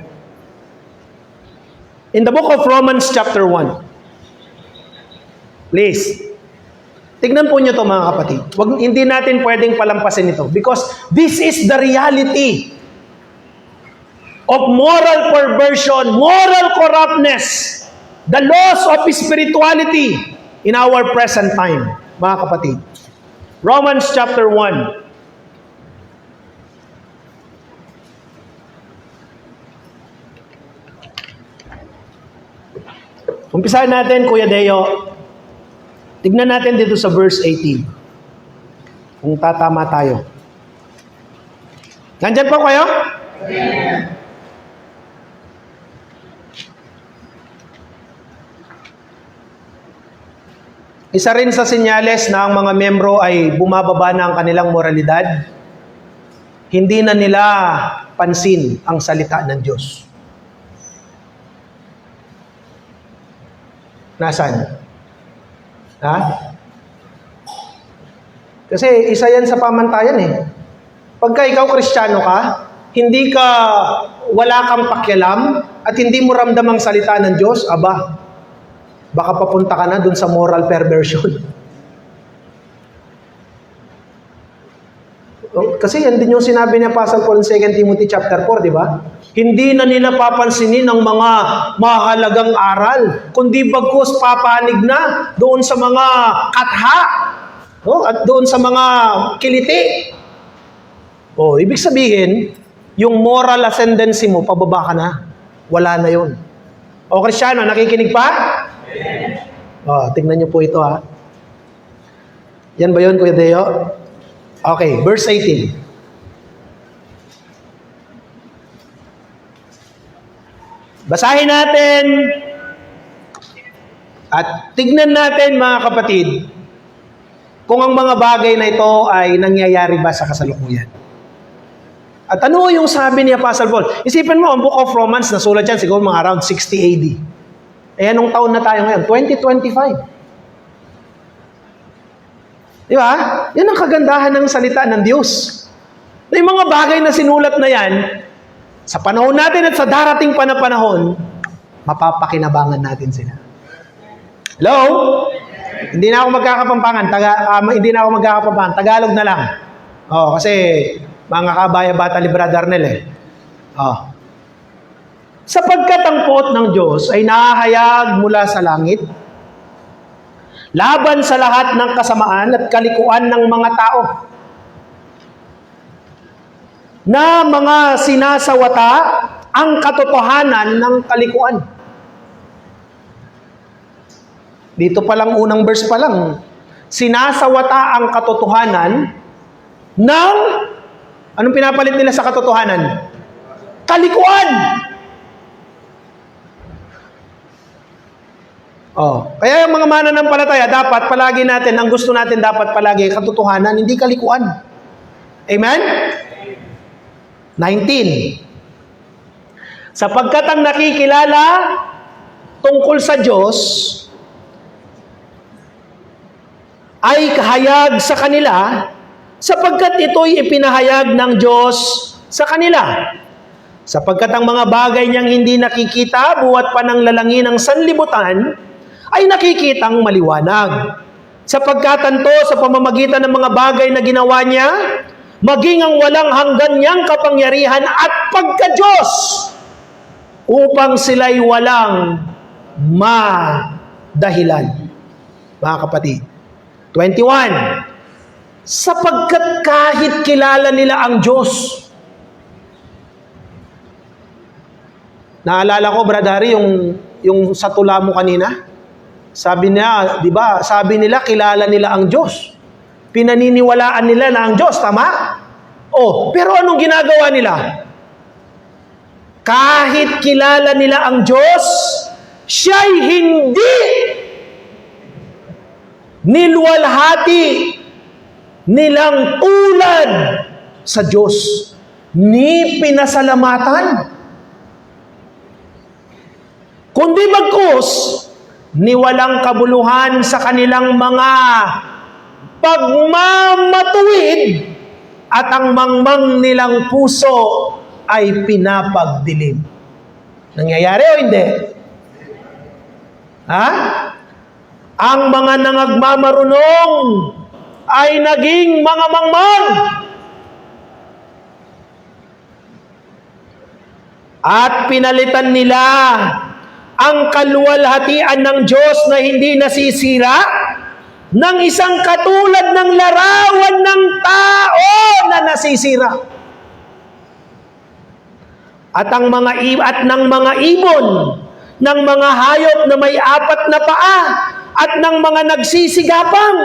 [SPEAKER 1] in the book of Romans chapter 1. Please. Tignan po nyo to mga kapatid. Hindi natin pwedeng palampasin ito because this is the reality of moral perversion, moral corruptness, the loss of spirituality in our present time, mga kapatid. Romans chapter 1. Umpisahan natin, Kuya Deo. Tignan natin dito sa verse 18. Kung tatama tayo. Nandyan po kayo? Amen. Isa rin sa senyales na ang mga membro ay bumababa na ang kanilang moralidad, hindi na nila pansin ang salita ng Diyos. Nasaan? Ha? Kasi isa yan sa pamantayan eh. Pagka ikaw Kristiyano ka, wala kang pakialam at hindi mo ramdam ang salita ng Diyos, baka papunta ka na dun sa moral perversion. Kasi yan din yung sinabi ni Apostle Paul in 2 Timothy chapter 4, di ba? Hindi na nila papansinin ang mga mahalagang aral, kundi bagkus papanig na doon sa mga katha, at doon sa mga kiliti. Ibig sabihin, yung moral ascendancy mo, pababa ka na. Wala na yun. Kristiyano, nakikinig pa? Tingnan niyo po ito ha. Yan ba yun, Kuya Deo? Okay, verse 18. Basahin natin at tignan natin mga kapatid kung ang mga bagay na ito ay nangyayari ba sa kasalukuyan. At ano yung sabi ni Apostle Paul? Isipin mo, ang Book of Romans, nasulat yan siguro mga around 60 AD. Anong taon na tayo ngayon? 2025. Di ba? Yan ang kagandahan ng salita ng Diyos. Na yung mga bagay na sinulat na yan, sa panahon natin at sa darating panahon, mapapakinabangan natin sila. Hello? Hindi na ako magkakapampangan. Tagalog na lang. Kasi mga kabaya-bata ni Brother Nel eh. Sapagkat ang puot ng Diyos ay nahahayag mula sa langit, laban sa lahat ng kasamaan at kalikuan ng mga tao, na mga sinasawata ang katotohanan ng kalikuan. Dito pa lang, unang verse pa lang, sinasawata ang katotohanan ng, anong pinapalit nila sa katotohanan? Kalikuan! Kaya yung mga mananampalataya, dapat palagi natin, ang gusto natin dapat palagi, katotohanan, hindi kalikuan. Amen? 19. Sapagkat ang nakikilala tungkol sa Diyos ay kahayag sa kanila, sapagkat ito'y ipinahayag ng Diyos sa kanila. Sapagkat ang mga bagay niyang hindi nakikita, buhat pa ng lalangin ng sanlibutan, ay nakikitang maliwanag. Sapagkat anto sa pamamagitan ng mga bagay na ginawa niya, maging ang walang hanggan niyang kapangyarihan at pagka-Diyos, upang sila'y walang madahilan. Mga kapatid. 21. Sapagkat kahit kilala nila ang Diyos. Naalala ko, Brother Harry, yung sa tula mo kanina. Sabi niya, di ba? Sabi nila, kilala nila ang Diyos. Pinaniniwalaan nila na ang Diyos, tama? Pero anong ginagawa nila? Kahit kilala nila ang Diyos, siya'y hindi nilwalhati nilang tulad sa Diyos, ni pinasalamatan, kundi bagkus, ni walang kabuluhan sa kanilang mga pagmamatuwid, at ang mangmang nilang puso ay pinapagdilim. Nangyayari o hindi? Ang mga nangagmamarunong ay naging mga mangmang. At pinalitan nila ang kaluwalhatian ng Diyos na hindi nasisira ng isang katulad ng larawan ng tao na nasisira. At ng mga ibon, ng mga hayop na may 4 na paa, at ng mga nagsisigapang.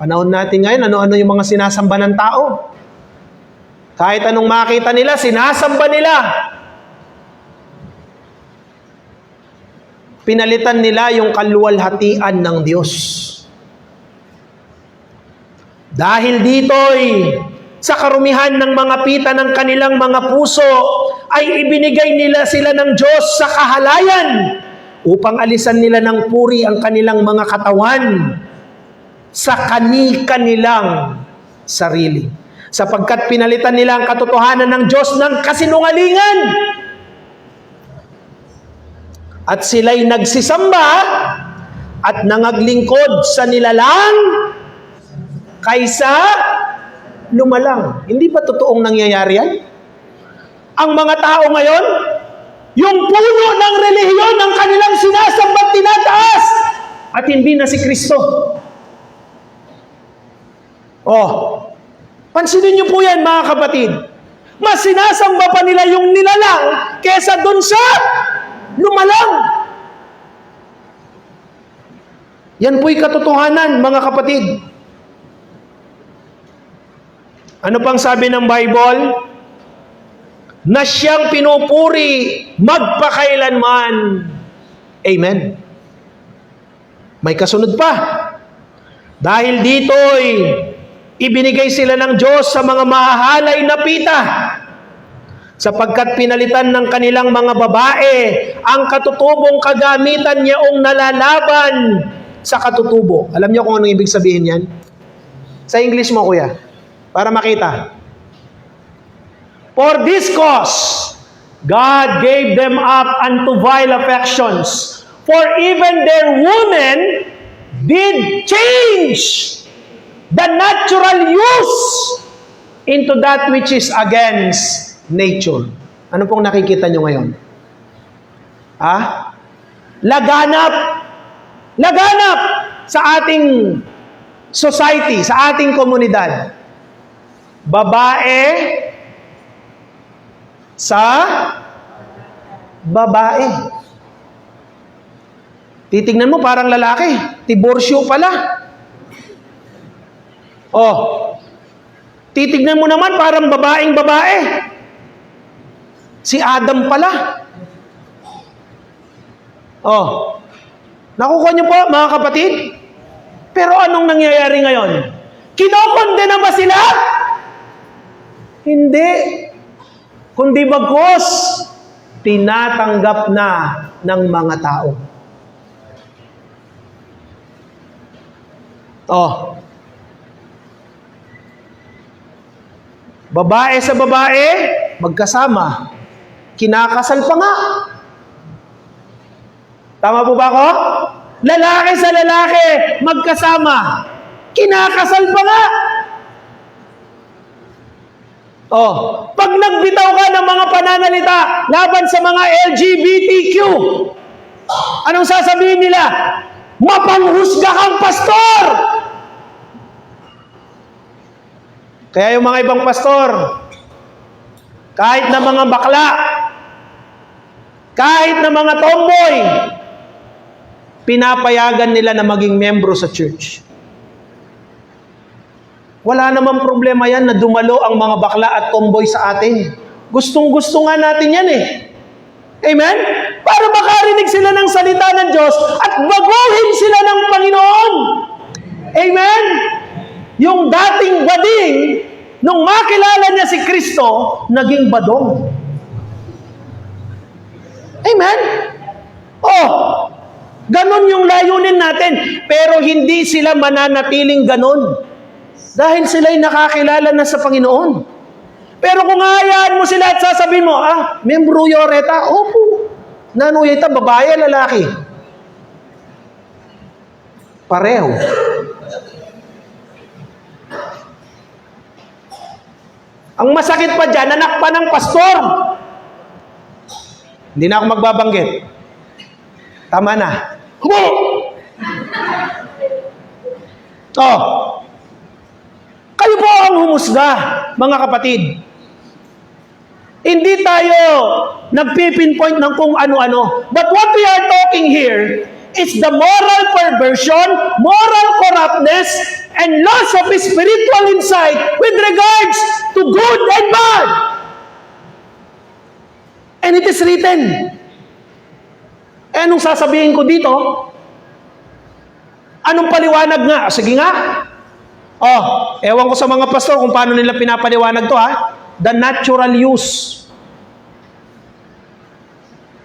[SPEAKER 1] Panahon natin ngayon, ano-ano yung mga sinasamba ng tao. Kahit anong makita nila, sinasamba nila. Pinalitan nila yung kaluwalhatian ng Diyos. Dahil dito'y sa karumihan ng mga pita ng kanilang mga puso, ay ibinigay nila sila ng Diyos sa kahalayan upang alisan nila ng puri ang kanilang mga katawan sa kani-kanilang sarili. Sapagkat pinalitan nila ang katotohanan ng Diyos ng kasinungalingan. At sila'y nagsisamba at nangaglingkod sa nilalang kaysa lumalang. Hindi ba totoong nangyayari yan? Ang mga tao ngayon, yung puno ng relihiyon ang kanilang sinasamba at tinataas at hindi na si Kristo. Pansinin niyo po yan, mga kapatid. Mas sinasamba pa nila yung nilalang kesa dun sa lumalang. Yan po'y katotohanan, mga kapatid. Ano pang sabi ng Bible? Na siyang pinupuri magpakailanman. Amen. May kasunod pa. Dahil dito'y ibinigay sila ng Diyos sa mga mahahalay na pita, sapagkat pinalitan ng kanilang mga babae ang katutubong kagamitan niyaong nalalaban sa katutubo. Alam niyo kung anong ibig sabihin yan? Sa English mo, kuya, para makita. For this cause, God gave them up unto vile affections, for even their women did change the natural use into that which is against nature. Ano pong nakikita nyo ngayon? Laganap sa ating society, sa ating komunidad. Babae sa babae. Titignan mo parang lalaki, tiborsyo pala. Titignan mo naman parang babaeng babae. Si Adam pala. Nakukuha niyo po, mga kapatid? Pero anong nangyayari ngayon? Kinokondena ba sila? Hindi. Kundi bagkus, tinatanggap na ng mga tao. Babae sa babae, magkasama. Kinakasal pa nga. Tama po ba ako? Lalaki sa lalaki, magkasama. Kinakasal pa nga. Pag nagbitaw ka ng mga pananalita laban sa mga LGBTQ, anong sasabihin nila? Mapanghusga kang pastor! Kaya yung mga ibang pastor, kahit na mga bakla, kahit na mga tomboy, pinapayagan nila na maging membro sa church. Wala namang problema yan na dumalo ang mga bakla at tomboy sa atin. Gustong-gusto nga natin yan eh. Amen? Para makarinig sila ng salita ng Diyos at baguhin sila ng Panginoon. Amen? Yung dating bading, nung makilala niya si Kristo, naging badong. Amen? Ganon yung layunin natin. Pero hindi sila mananatiling ganon. Dahil sila'y nakakilala na sa Panginoon. Pero kung hayaan mo sila at sasabihin mo, membro yoreta, opo. Nanuyeta, babae, lalaki. Pareho. Ang masakit pa dyan, anak pa ng pastor. Hindi na ako magbabanggit. Tama na. Hubo! Oh. Kayo po ang humusga, mga kapatid. Hindi tayo nagpipinpoint ng kung ano-ano. But what we are talking here is the moral perversion, moral corruptness, and loss of spiritual insight with regards to good and bad. And it is written. Eh, anong sasabihin ko dito? Anong paliwanag nga? Sige nga. Oh, ewan ko sa mga pastor kung paano nila pinapaliwanag to, ha? The natural use.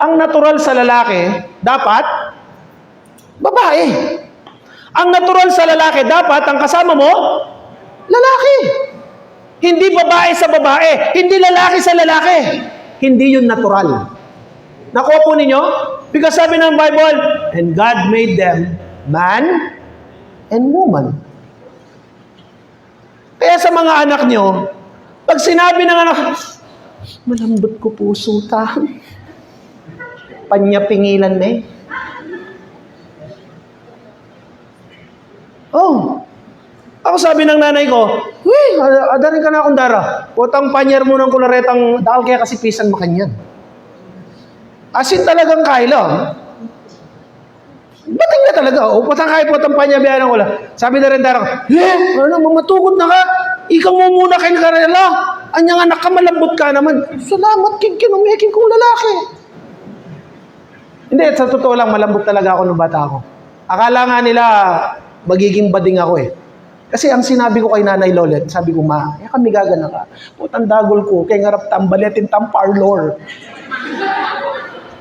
[SPEAKER 1] Ang natural sa lalaki, dapat babae. Ang natural sa lalaki, dapat ang kasama mo, lalaki. Hindi babae sa babae. Hindi lalaki sa lalaki. Hindi yun natural. Nakuha po ninyo? Because sabi ng Bible, and God made them man and woman. Kaya sa mga anak nyo, pag sinabi ng anak, malambot ko puso ta. Panya-pingilan na eh. Oh. Ako sabi ng nanay ko, uy, adarin ka na akong dara. Putang panyer mo ng kularetang dahil kaya kasi pisan makanyan. Asin talagang kaila. Bating na talaga. O, putang kaya putang panya biya ng kula. Sabi na rin dara ko, mamatugod na ka. Ikaw mo muna kayo karela. Anyang anak ka, malambot ka naman. Salamat, kinumikin kong lalaki. Hindi, sa totoo lang, malambot talaga ako nung bata ako. Akala nga nila, magiging bading ako eh. Kasi ang sinabi ko kay Nanay Lolet, sabi ko, ma, kami gagana ka. Putang dagol ko, kaya ngarap tambaletin parlor.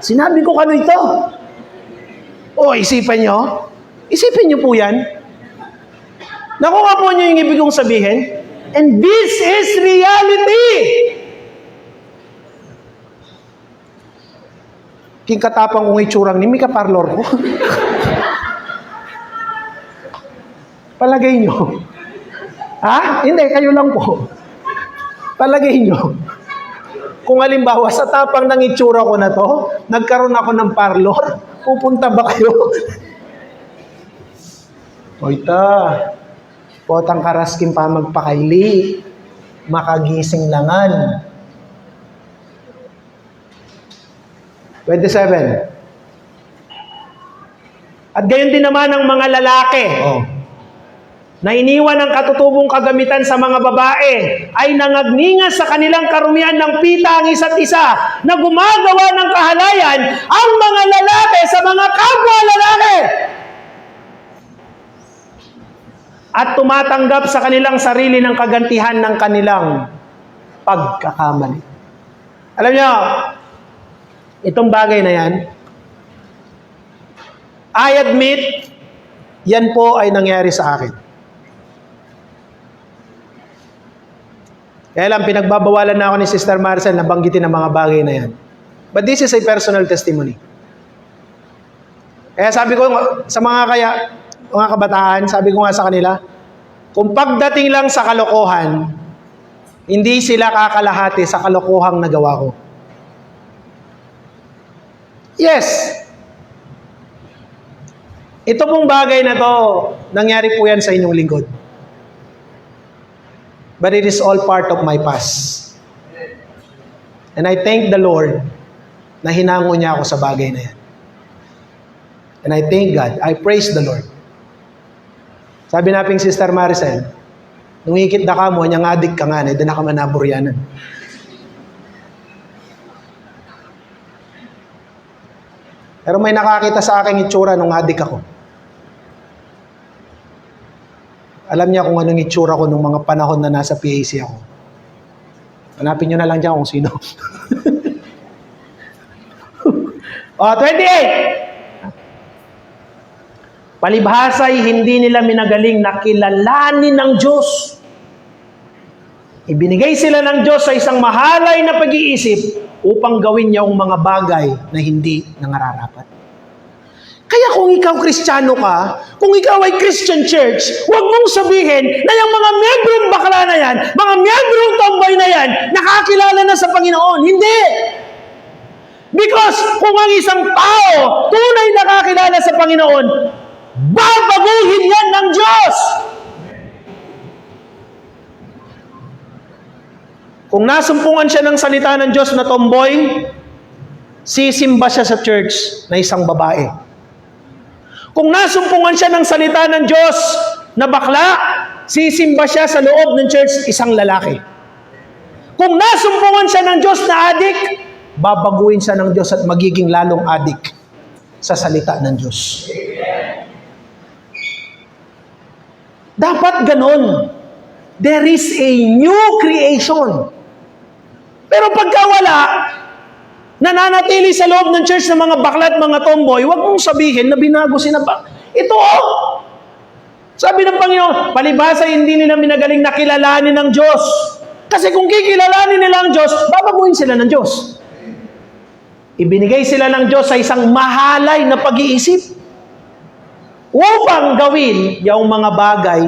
[SPEAKER 1] Sinabi ko kano ito. O, isipin nyo? Isipin nyo po yan. Nakuha po nyo yung ibig kong sabihin? And this is reality. King katapang kong itsurang ni Mika parlor ko. Palagay nyo. Ha? Hindi, kayo lang po. Palagay nyo. Kung halimbawa, sa tapang ng itsura ko na to, nagkaroon ako ng parlor, pupunta ba kayo? Oita, potang karaskin pa magpakaili, makagising langan. 27. At gayon din naman ang mga lalaki. Na iniwan ang katutubong kagamitan sa mga babae ay nangagningas sa kanilang karumihan ng pita ang isa't isa na gumagawa ng kahalayan ang mga lalaki sa mga kapwa lalaki at tumatanggap sa kanilang sarili ng kagantihan ng kanilang pagkakamali. Alam niyo, itong bagay na yan, I admit, yan po ay nangyari sa akin. Kaya lang, pinagbabawalan na ako ni Sister Marcel na banggitin ang mga bagay na yan. But this is a personal testimony. Kaya sabi ko sa mga kabataan, sabi ko nga sa kanila, kung pagdating lang sa kalokohan, hindi sila kakalahati sa kalokohang nagawa ko. Yes! Ito pong bagay na to, nangyari po yan sa inyong lingkod. But it is all part of my past. And I thank the Lord na hinango niya ako sa bagay na yan. And I thank God. I praise the Lord. Sabi naping Sister Maricel, nung hikit na ka mo, niyang adik ka nga, hindi na ka manaburyanan. Pero may nakakita sa aking itsura nung adik ako. Alam niya kung anong itsura ko nung mga panahon na nasa PAC ako. Hanapin niyo na lang dyan kung sino. 28! Palibhasa'y hindi nila minagaling na kilalanin ng Diyos. Ibinigay sila ng Diyos sa isang mahalay na pag-iisip upang gawin niya ang mga bagay na hindi nangararapat. Kaya kung ikaw Kristiyano ka, kung ikaw ay Christian church, huwag mong sabihin na yung mga miyembrong bakla na yan, mga miyembrong tomboy na yan, nakakilala na sa Panginoon. Hindi! Because kung ang isang tao tunay nakakilala sa Panginoon, babaguhin yan ng Diyos! Kung nasumpungan siya ng salita ng Diyos na tomboy, sisimba siya sa church na isang babae. Kung nasumpungan siya ng salita ng Diyos na bakla, sisimba siya sa loob ng church isang lalaki. Kung nasumpungan siya ng Diyos na adik, babaguhin siya ng Diyos at magiging lalong adik sa salita ng Diyos. Dapat ganon. There is a new creation. Pero pagka wala, nananatili sa loob ng church ng mga bakla at mga tomboy, huwag mong sabihin na binago sila pa. Ito sabi ng Panginoon, palibhasa hindi nila minagaling na kilalanin ng Diyos. Kasi kung kikilalanin nila ang Diyos, babaguhin sila ng Diyos. Ibinigay sila ng Diyos sa isang mahalay na pag-iisip upang gawin yung mga bagay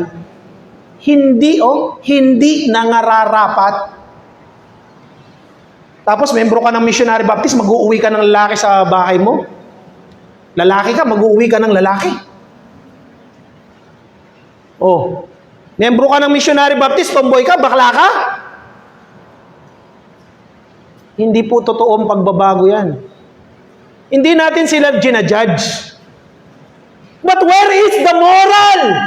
[SPEAKER 1] hindi nangararapat. Tapos, membro ka ng missionary baptist, mag-uuwi ka ng lalaki sa bahay mo. Lalaki ka, mag-uuwi ka ng lalaki. Membro ka ng missionary baptist, tomboy ka, bakla ka. Hindi po totoong pagbabago yan. Hindi natin sila ginajudge. But where is the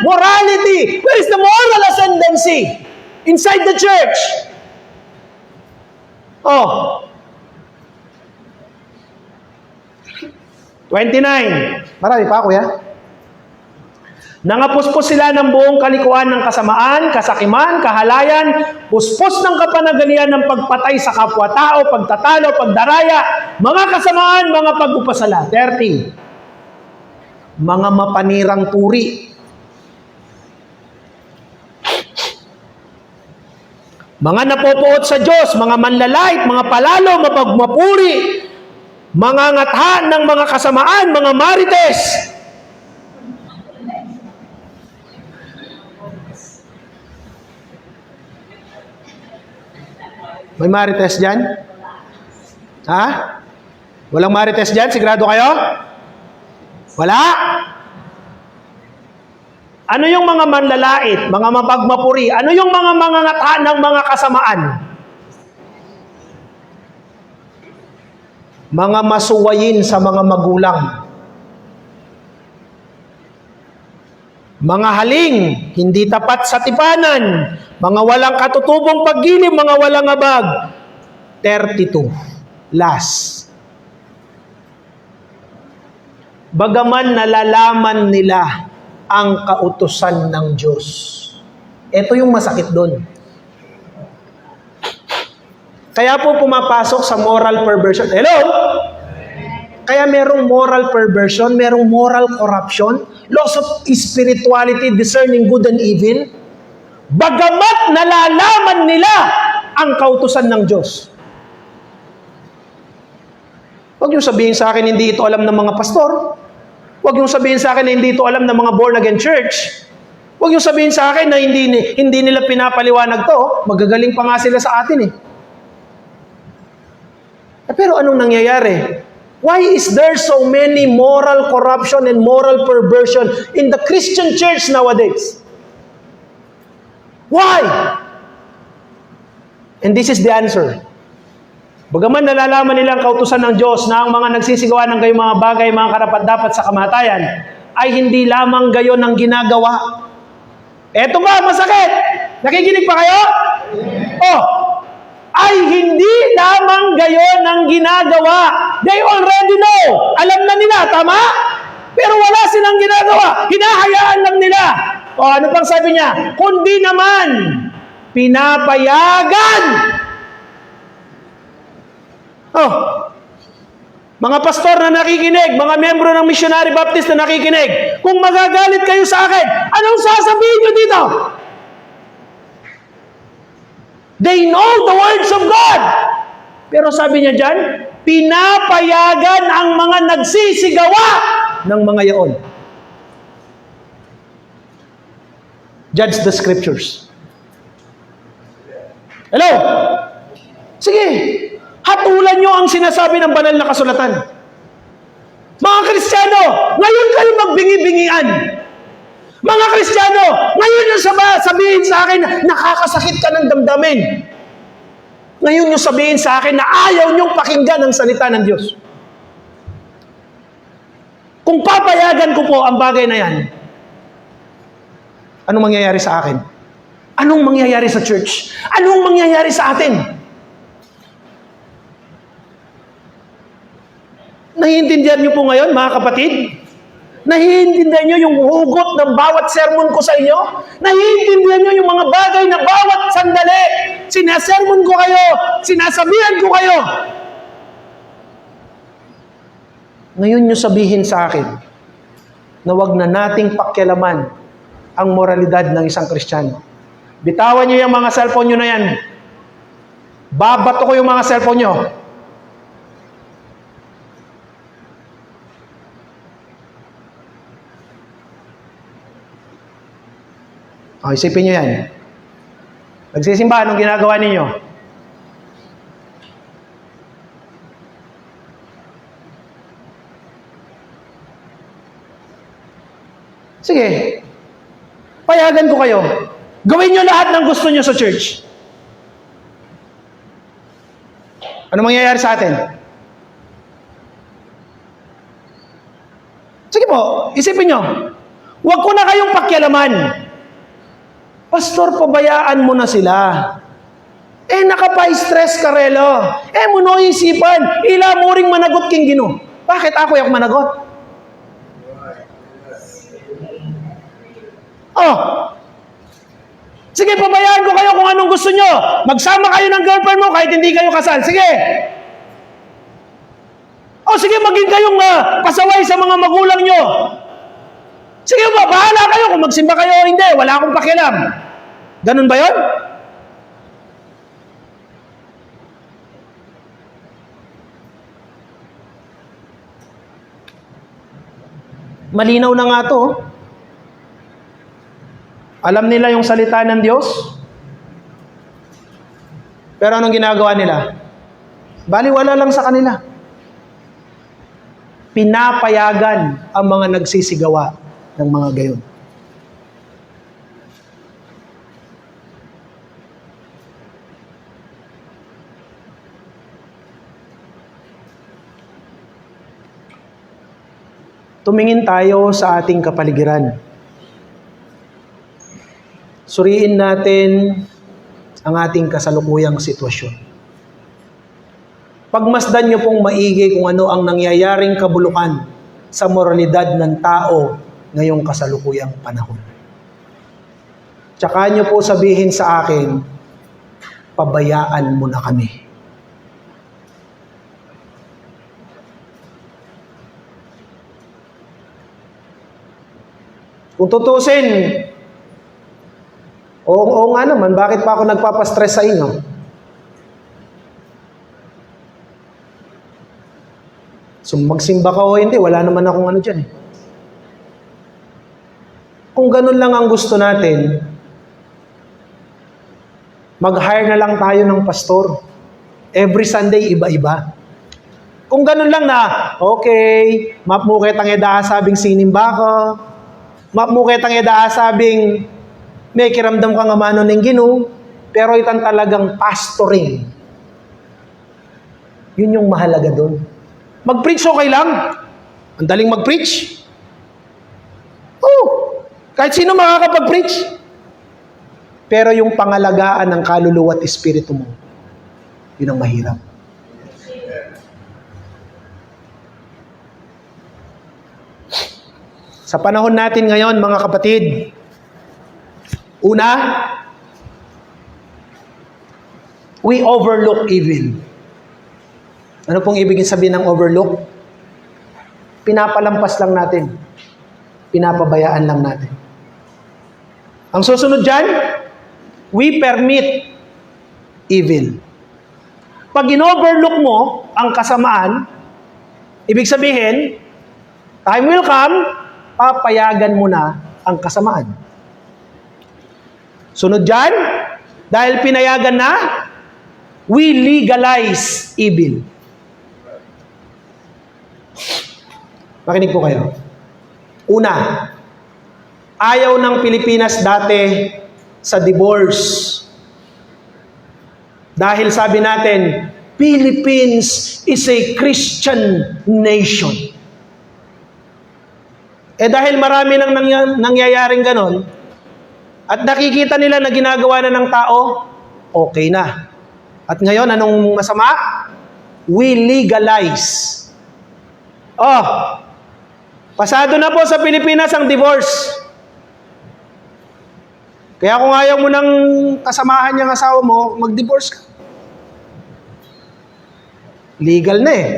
[SPEAKER 1] morality? Where is the moral ascendancy inside the church? 29. Marami pa, kuya. Nangapuspos sila ng buong kalikuan ng kasamaan, kasakiman, kahalayan, puspos ng kapanagalian ng pagpatay sa kapwa-tao, pagtatalo, pagdaraya, mga kasamaan, mga pagpupasala. 30. Mga mapanirang turi. Mga napopoot sa Diyos, mga manlalait, mga palalo, mapagmapuri, mga ngatha ng mga kasamaan, mga marites. May marites dyan? Ha? Walang marites dyan? Sigurado kayo? Wala? Ano yung mga manlalait, mga mapagmapuri? Ano yung mga ngatha ng mga kasamaan? Mga masuwayin sa mga magulang. Mga haling, hindi tapat sa tipanan. Mga walang katutubong paggilim, mga walang abag. 32. Last. Bagaman nalalaman nila ang kautusan ng Diyos. Ito yung masakit doon. Kaya po pumapasok sa moral perversion. Hello? Kaya merong moral perversion, merong moral corruption, loss of spirituality, discerning good and evil. Bagamat nalalaman nila ang kautusan ng Diyos. Huwag niyo sabihin sa akin, hindi ito alam ng mga pastor. Huwag niyo sabihin sa akin na hindi ito alam ng mga born-again church. Huwag niyo sabihin sa akin na hindi nila pinapaliwanag to. Magagaling pa nga sila sa atin Pero anong nangyayari? Why is there so many moral corruption and moral perversion in the Christian church nowadays? Why? And this is the answer. Bagaman nalalaman nilang kautusan ng Diyos na ang mga nagsisigawa ng gayong mga bagay, mga karapat-dapat sa kamatayan, ay hindi lamang gayon ang ginagawa. Eto ba, masakit? Nakikinig pa kayo? Ay hindi lamang gayon ang ginagawa. They already know. Alam na nila, tama? Pero wala silang ginagawa. Hinahayaan lang nila. Ano pang sabi niya? Kundi naman, pinapayagan. Mga pastor na nakikinig, mga membro ng Missionary Baptist na nakikinig, kung magagalit kayo sa akin, anong sasabihin nyo dito? They know the words of God. Pero sabi niya dyan, Pinapayagan ang mga nagsisigawa ng mga yaon. Judge the scriptures. Hello? Sige, hatulan nyo ang sinasabi ng banal na kasulatan. Mga Kristiyano, ngayon kayo magbingi-bingian. Mga Kristiyano, ngayon yung sabihin sa akin, nakakasakit ka ng damdamin. Ngayon yung sabihin sa akin na ayaw nyong pakinggan ang salita ng Diyos. Kung papayagan ko po ang bagay na yan, anong mangyayari sa akin? Anong mangyayari sa church? Anong mangyayari sa atin? Naiintindihan niyo po ngayon, mga kapatid? Naiintindihan niyo yung hugot ng bawat sermon ko sa inyo? Naiintindihan niyo yung mga bagay na bawat sandali? Sinasermon ko kayo, sinasabihan ko kayo. Ngayon niyo sabihin sa akin na wag na nating pakialaman ang moralidad ng isang Kristiyano. Bitawan niyo yung mga cellphone niyo na yan. Babato ko yung mga cellphone niyo. Isipin nyo yan. Nagsisimba, anong ginagawa ninyo? Sige. Payagan ko kayo. Gawin nyo lahat ng gusto nyo sa church. Ano mangyayari sa atin? Sige po, isipin nyo. Huwag ko na kayong pakialaman. Pastor, pabayaan mo na sila. Nakapa-stress ka relo. Muno isipan, ila mo ring managot king Ginoo. Bakit ako yung managot? Sige, pabayaan ko kayo kung anong gusto nyo. Magsama kayo ng girlfriend mo kahit hindi kayo kasal. Sige. Sige, maging kayong pasaway sa mga magulang nyo. Sige ba, bahala kayo kung magsimba kayo o hindi. Wala akong pakialam. Ganun ba yun? Malinaw na nga to. Alam nila yung salita ng Diyos. Pero anong ginagawa nila? Baliwala lang sa kanila. Pinapayagan ang mga nagsisigawa ng mga gayon. Tumingin tayo sa ating kapaligiran. Suriin natin ang ating kasalukuyang sitwasyon. Pagmasdan niyo pong maigi kung ano ang nangyayaring kabulukan sa moralidad ng tao ngayong kasalukuyang panahon. Tsaka niyo po sabihin sa akin, pabayaan mo na kami. Kung tutusin, oo nga naman, bakit pa ako nagpapastress sa inyo? So magsimba ka o hindi, wala naman akong ano dyan eh. Kung ganun lang ang gusto natin, mag-hire na lang tayo ng pastor. Every Sunday, iba-iba. Kung ganun lang na, okay, mapmukit ang sabing sinimba ko, mapmukit ang sabing may kiramdam ka nga mano ng Ginoo, pero itan talagang pastoring. Yun yung mahalaga doon. Mag-preach okay lang. Ang daling mag-preach. Kahit sino makakapag-preach. Pero yung pangalagaan ng kaluluwa at espiritu mo, yun ang mahirap. Sa panahon natin ngayon, mga kapatid, una, we overlook evil. Ano pong ibig sabihin ng overlook? Pinapalampas lang natin. Pinapabayaan lang natin. Ang susunod dyan, we permit evil. Pag in-overlook mo ang kasamaan, ibig sabihin, time will come, papayagan mo na ang kasamaan. Sunod dyan, dahil pinayagan na, we legalize evil. Makinig po kayo. Una, ayaw ng Pilipinas dati sa divorce. Dahil sabi natin, Philippines is a Christian nation. Dahil marami nang nangyayaring ganon, at nakikita nila na ginagawa na ng tao, okay na. At ngayon, anong masama? We legalize. Pasado na po sa Pilipinas ang divorce. Kaya kung ayaw mo ng kasamahan niyang asawa mo, mag-divorce ka. Legal na eh.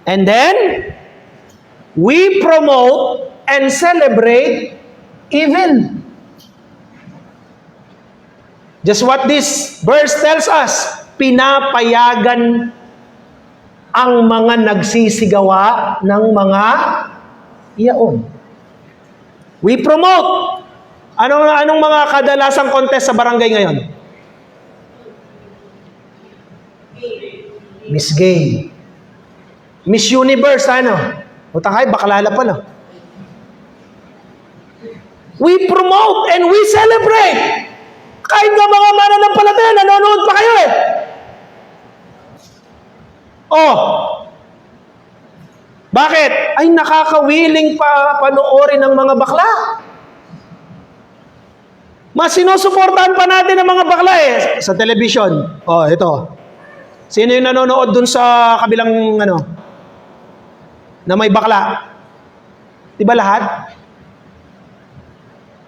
[SPEAKER 1] And then, we promote and celebrate evil. Just what this verse tells us, pinapayagan ang mga nagsisigawa ng mga iyaon. We promote. Anong mga kadalasang contest sa barangay ngayon? Miss Gay. Miss Universe, Utangay, bakalala pala. We promote and we celebrate. Kahit nga mga mananampalataya, nanonood pa kayo eh. Bakit? Ay nakakawiling pa panoorin ng mga bakla. Mas sinusuportahan pa natin ang mga bakla eh. Sa television. Ito. Sino yung nanonood dun sa kabilang na may bakla? Diba lahat?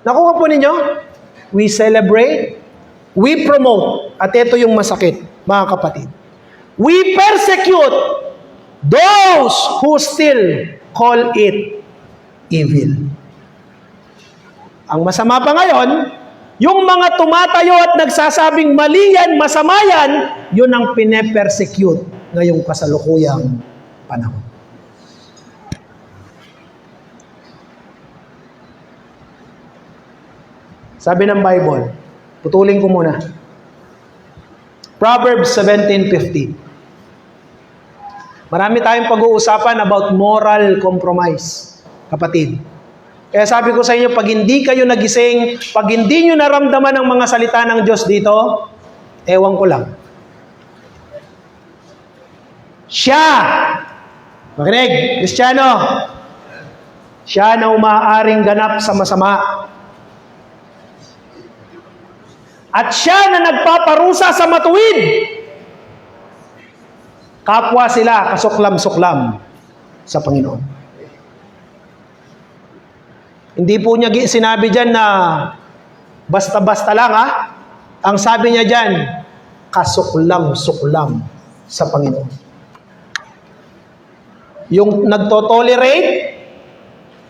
[SPEAKER 1] Nakuha po ninyo? We celebrate, we promote, at ito yung masakit, mga kapatid. We persecute those who still call it evil. Ang masama pa ngayon, yung mga tumatayo at nagsasabing mali yan, masama yan, yun ang pine-persecute ngayong kasalukuyang panahon. Sabi ng Bible, putulin ko muna. Proverbs 17:15. Marami tayong pag-uusapan about moral compromise, kapatid. Kaya sabi ko sa inyo, pag hindi kayo nagising, pag hindi nyo naramdaman ang mga salita ng Diyos dito, ewan ko lang. Siya, makinig, Kristiyano, siya na umaaring ganap sa masama. At siya na nagpaparusa sa matuwid. Kapwa sila kasuklam-suklam sa Panginoon. Hindi po niya sinabi dyan na basta-basta lang Ang sabi niya dyan, kasuklam-suklam sa Panginoon. Yung nagtotolerate,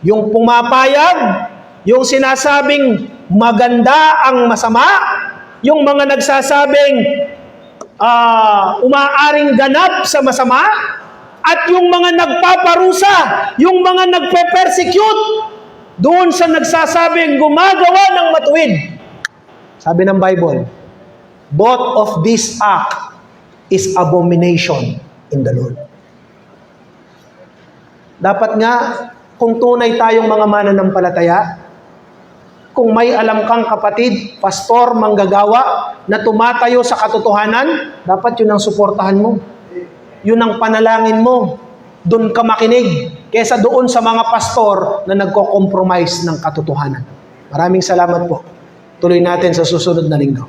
[SPEAKER 1] yung pumapayag, yung sinasabing maganda ang masama, yung mga nagsasabing umaaring ganap sa masama, at yung mga nagpaparusa, yung mga nagpe-persecute, doon sa nagsasabing gumagawa ng matuwid. Sabi ng Bible, both of this act is abomination in the Lord. Dapat nga, kung tunay tayong mga mananampalataya, kung may alam kang kapatid, pastor, manggagawa, na tumatayo sa katotohanan, dapat yun ang suportahan mo. Yun ang panalangin mo. Doon ka makinig, kesa doon sa mga pastor na nagko-compromise ng katotohanan. Maraming salamat po. Tuloy natin sa susunod na linggo.